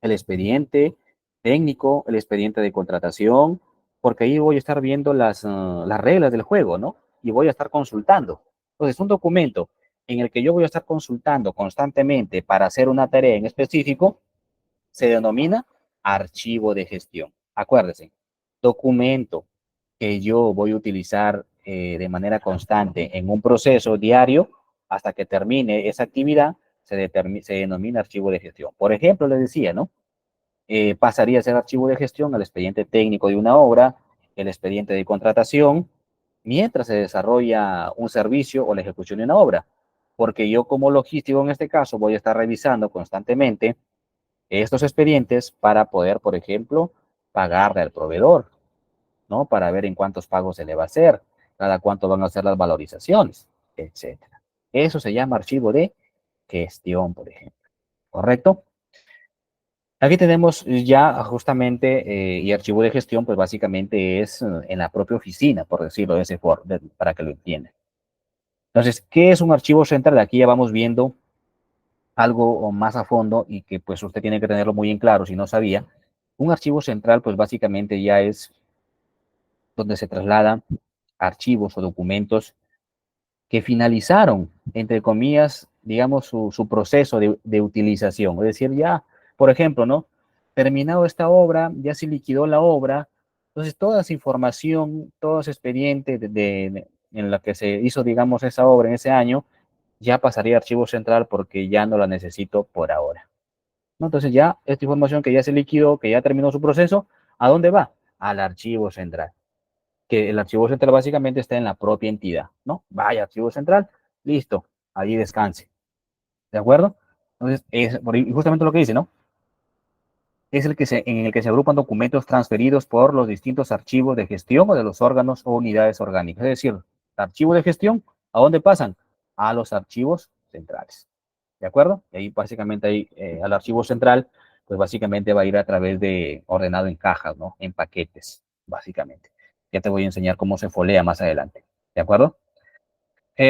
el expediente técnico, el expediente de contratación, porque ahí voy a estar viendo las reglas del juego, ¿no? Y voy a estar consultando. Entonces, un documento en el que yo voy a estar consultando constantemente para hacer una tarea en específico, se denomina archivo de gestión. Acuérdense, documento que yo voy a utilizar de manera constante en un proceso diario hasta que termine esa actividad, se denomina archivo de gestión. Por ejemplo, les decía, ¿no? Pasaría a ser archivo de gestión al expediente técnico de una obra, el expediente de contratación, mientras se desarrolla un servicio o la ejecución de una obra. porque yo como logístico en este caso voy a estar revisando constantemente estos expedientes para poder, por ejemplo, pagarle al proveedor, ¿no? Para ver en cuántos pagos se le va a hacer, cada cuánto van a ser las valorizaciones, etcétera. Eso se llama archivo de gestión, por ejemplo. ¿Correcto? Aquí tenemos ya justamente, y archivo de gestión, pues básicamente es en la propia oficina, por decirlo de ese forma, para que lo entiendan. Entonces, ¿qué es un archivo central? Aquí ya vamos viendo algo más a fondo y que pues usted tiene que tenerlo muy en claro si no sabía. Un archivo central, pues básicamente ya es donde se trasladan archivos o documentos que finalizaron, entre comillas, digamos, su proceso de utilización. Es decir, ya, por ejemplo, ¿no? Terminado esta obra, ya se liquidó la obra, entonces toda esa información, todo ese expediente en la que se hizo, digamos, esa obra en ese año, ya pasaría a archivo central porque ya no la necesito por ahora, ¿no? Entonces ya esta información que ya se liquidó, que ya terminó su proceso, ¿a dónde va? Al archivo central, que el archivo central básicamente está en la propia entidad, ¿no? Vaya archivo central, listo, allí descanse, ¿de acuerdo? Entonces, es justamente lo que dice, ¿no? Es en el que se agrupan documentos transferidos por los distintos archivos de gestión o de los órganos o unidades orgánicas. Es decir, archivo de gestión, ¿a dónde pasan? A los archivos centrales, ¿de acuerdo? Y ahí básicamente ahí, al archivo central, pues básicamente va a ir a través de ordenado en cajas, ¿no? En paquetes, básicamente. Ya te voy a enseñar cómo se folea más adelante, ¿de acuerdo?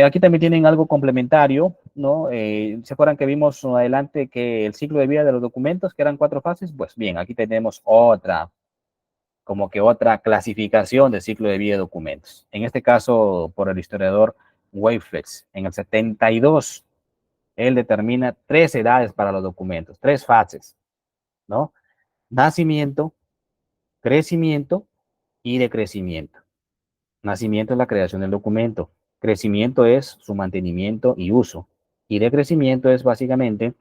Aquí también tienen algo complementario, ¿no? ¿Se acuerdan que vimos adelante que el ciclo de vida de los documentos, que eran 4 fases? Pues bien, aquí tenemos otra, como que otra clasificación de ciclo de vida de documentos. En este caso, por el historiador Wayflex, en el 72, él determina 3 edades para los documentos, 3 fases, ¿no? Nacimiento, crecimiento y decrecimiento. Nacimiento es la creación del documento. Crecimiento es su mantenimiento y uso. Y decrecimiento es básicamente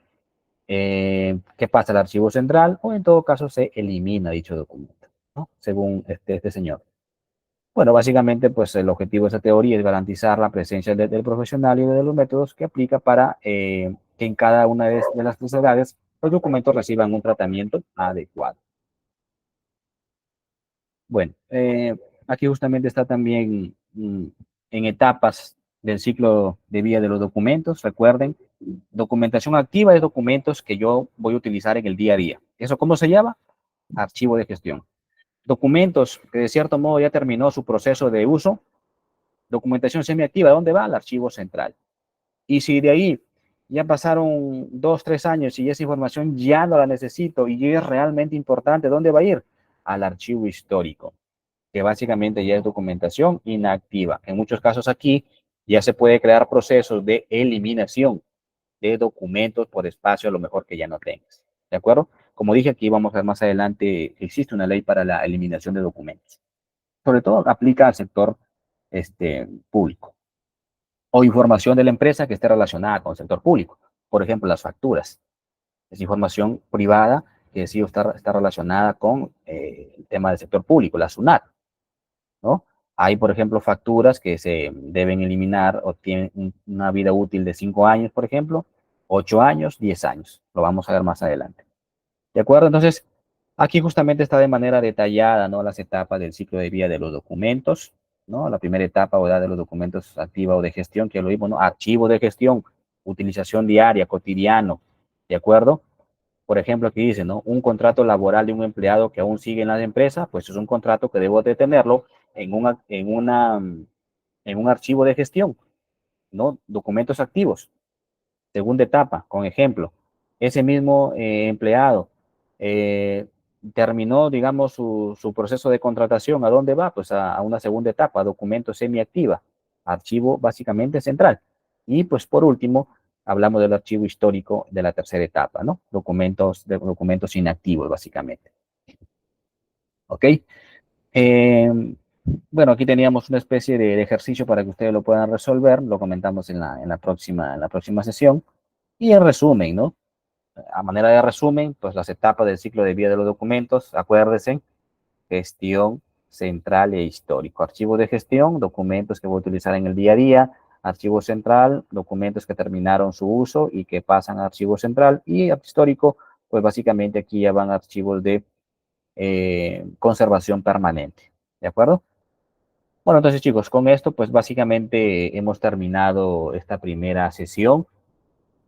que pasa al archivo central o en todo caso se elimina dicho documento, ¿no? Según este señor. Bueno, básicamente pues el objetivo de esta teoría es garantizar la presencia del profesional y de los métodos que aplica para que en cada una de las 3 edades los documentos reciban un tratamiento adecuado. Bueno, aquí justamente está también en etapas del ciclo de vida de los documentos. Recuerden, documentación activa es documentos que yo voy a utilizar en el día a día. ¿Eso cómo se llama? Archivo de gestión. Documentos que de cierto modo ya terminó su proceso de uso. Documentación semiactiva, ¿dónde va? Al archivo central. Y si de ahí ya pasaron 2, 3 años y esa información ya no la necesito y es realmente importante, ¿dónde va a ir? Al archivo histórico, que básicamente ya es documentación inactiva. En muchos casos aquí ya se puede crear procesos de eliminación de documentos por espacio, a lo mejor que ya no tengas. ¿De acuerdo? Como dije, aquí vamos a ver más adelante, existe una ley para la eliminación de documentos. Sobre todo aplica al sector público o información de la empresa que esté relacionada con el sector público. Por ejemplo, las facturas. Es información privada que sí está relacionada con el tema del sector público, la SUNAT, ¿no? Hay, por ejemplo, facturas que se deben eliminar o tienen una vida útil de 5 años, por ejemplo, 8 años, 10 años. Lo vamos a ver más adelante. ¿De acuerdo? Entonces, aquí justamente está de manera detallada, ¿no? Las etapas del ciclo de vida de los documentos, ¿no? La primera etapa, ¿verdad? De los documentos activa o de gestión, que lo vimos, ¿no? Archivo de gestión, utilización diaria, cotidiano, ¿de acuerdo? Por ejemplo, aquí dice, ¿no? Un contrato laboral de un empleado que aún sigue en la empresa, pues es un contrato que debo de tenerlo en un archivo de gestión, ¿no? Documentos activos. Segunda etapa, con ejemplo, ese mismo empleado eh, terminó, digamos, su proceso de contratación. ¿A dónde va? Pues a una segunda etapa, documento semiactiva, archivo básicamente central. Y pues por último, hablamos del archivo histórico de la tercera etapa, ¿no? Documentos inactivos, básicamente. ¿Ok? Eh, bueno, aquí teníamos una especie de ejercicio para que ustedes lo puedan resolver, lo comentamos en la próxima sesión. Y en resumen, ¿no? A manera de resumen, pues las etapas del ciclo de vida de los documentos, acuérdense, gestión central e histórico. Archivo de gestión, documentos que voy a utilizar en el día a día. archivo central, documentos que terminaron su uso y que pasan a archivo central, y histórico, pues básicamente aquí ya van archivos de conservación permanente, ¿de acuerdo? Bueno, entonces chicos, con esto pues básicamente hemos terminado esta primera sesión.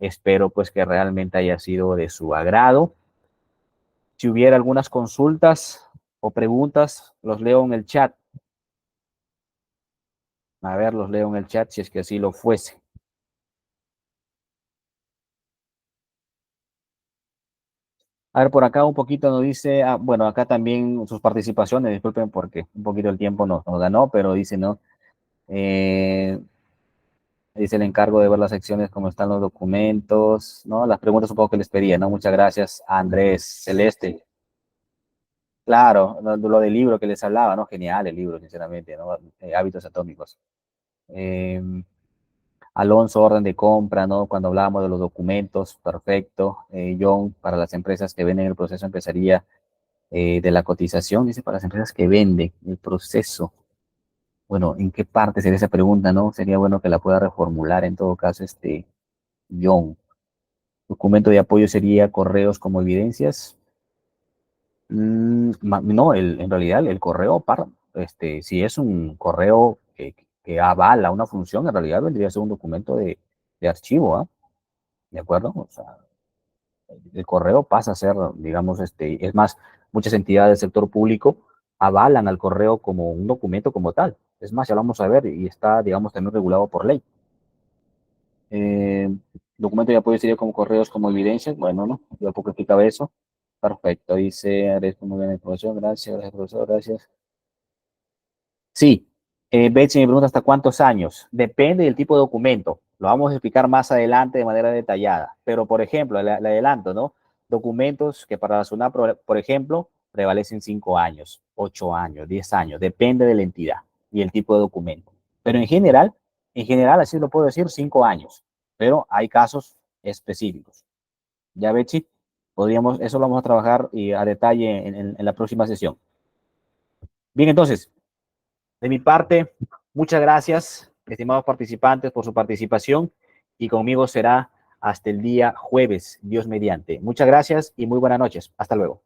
Espero pues que realmente haya sido de su agrado. Si hubiera algunas consultas o preguntas, los leo en el chat. A ver, los leo en el chat si es que así lo fuese. A ver, por acá un poquito nos dice, bueno, acá también sus participaciones, disculpen porque un poquito el tiempo nos ganó, pero dice, ¿no? Eh, dice el encargo de ver las secciones, cómo están los documentos, ¿no? Las preguntas un poco que les pedía, ¿no? Muchas gracias, Andrés Celeste. Claro, lo del libro que les hablaba, ¿no? Genial el libro, sinceramente, ¿no? Hábitos atómicos. Eh, Alonso, orden de compra, ¿no? Cuando hablábamos de los documentos, perfecto. John, para las empresas que venden el proceso empezaría de la cotización, dice para las empresas que venden el proceso. Bueno, ¿en qué parte sería esa pregunta, no? Sería bueno que la pueda reformular en todo caso, John. Documento de apoyo sería correos como evidencias. No, en realidad el correo, si es un correo que avala una función, en realidad vendría a ser un documento de archivo, ¿ah? ¿De acuerdo? O sea, el correo pasa a ser, digamos, es más, muchas entidades del sector público avalan al correo como un documento como tal. Es más, ya lo vamos a ver y está, digamos, también regulado por ley. Eh, Documento de apoyo sería como correos como evidencias. Bueno, no, yo poco explicaba eso. Perfecto, dice, agradezco muy bien la información, gracias, gracias, profesor, gracias. Sí, Betsy me pregunta hasta cuántos años. Depende del tipo de documento. Lo vamos a explicar más adelante de manera detallada. Pero, por ejemplo, le adelanto, ¿no? Documentos que para la SUNAT, por ejemplo, prevalecen 5 años, 8 años, 10 años. Depende de la entidad y el tipo de documento. Pero en general, así lo puedo decir, 5 años. Pero hay casos específicos. Ya, Betsy, eso lo vamos a trabajar y a detalle en la próxima sesión. Bien, entonces, de mi parte, muchas gracias, estimados participantes, por su participación y conmigo será hasta el día jueves, Dios mediante. Muchas gracias y muy buenas noches. Hasta luego.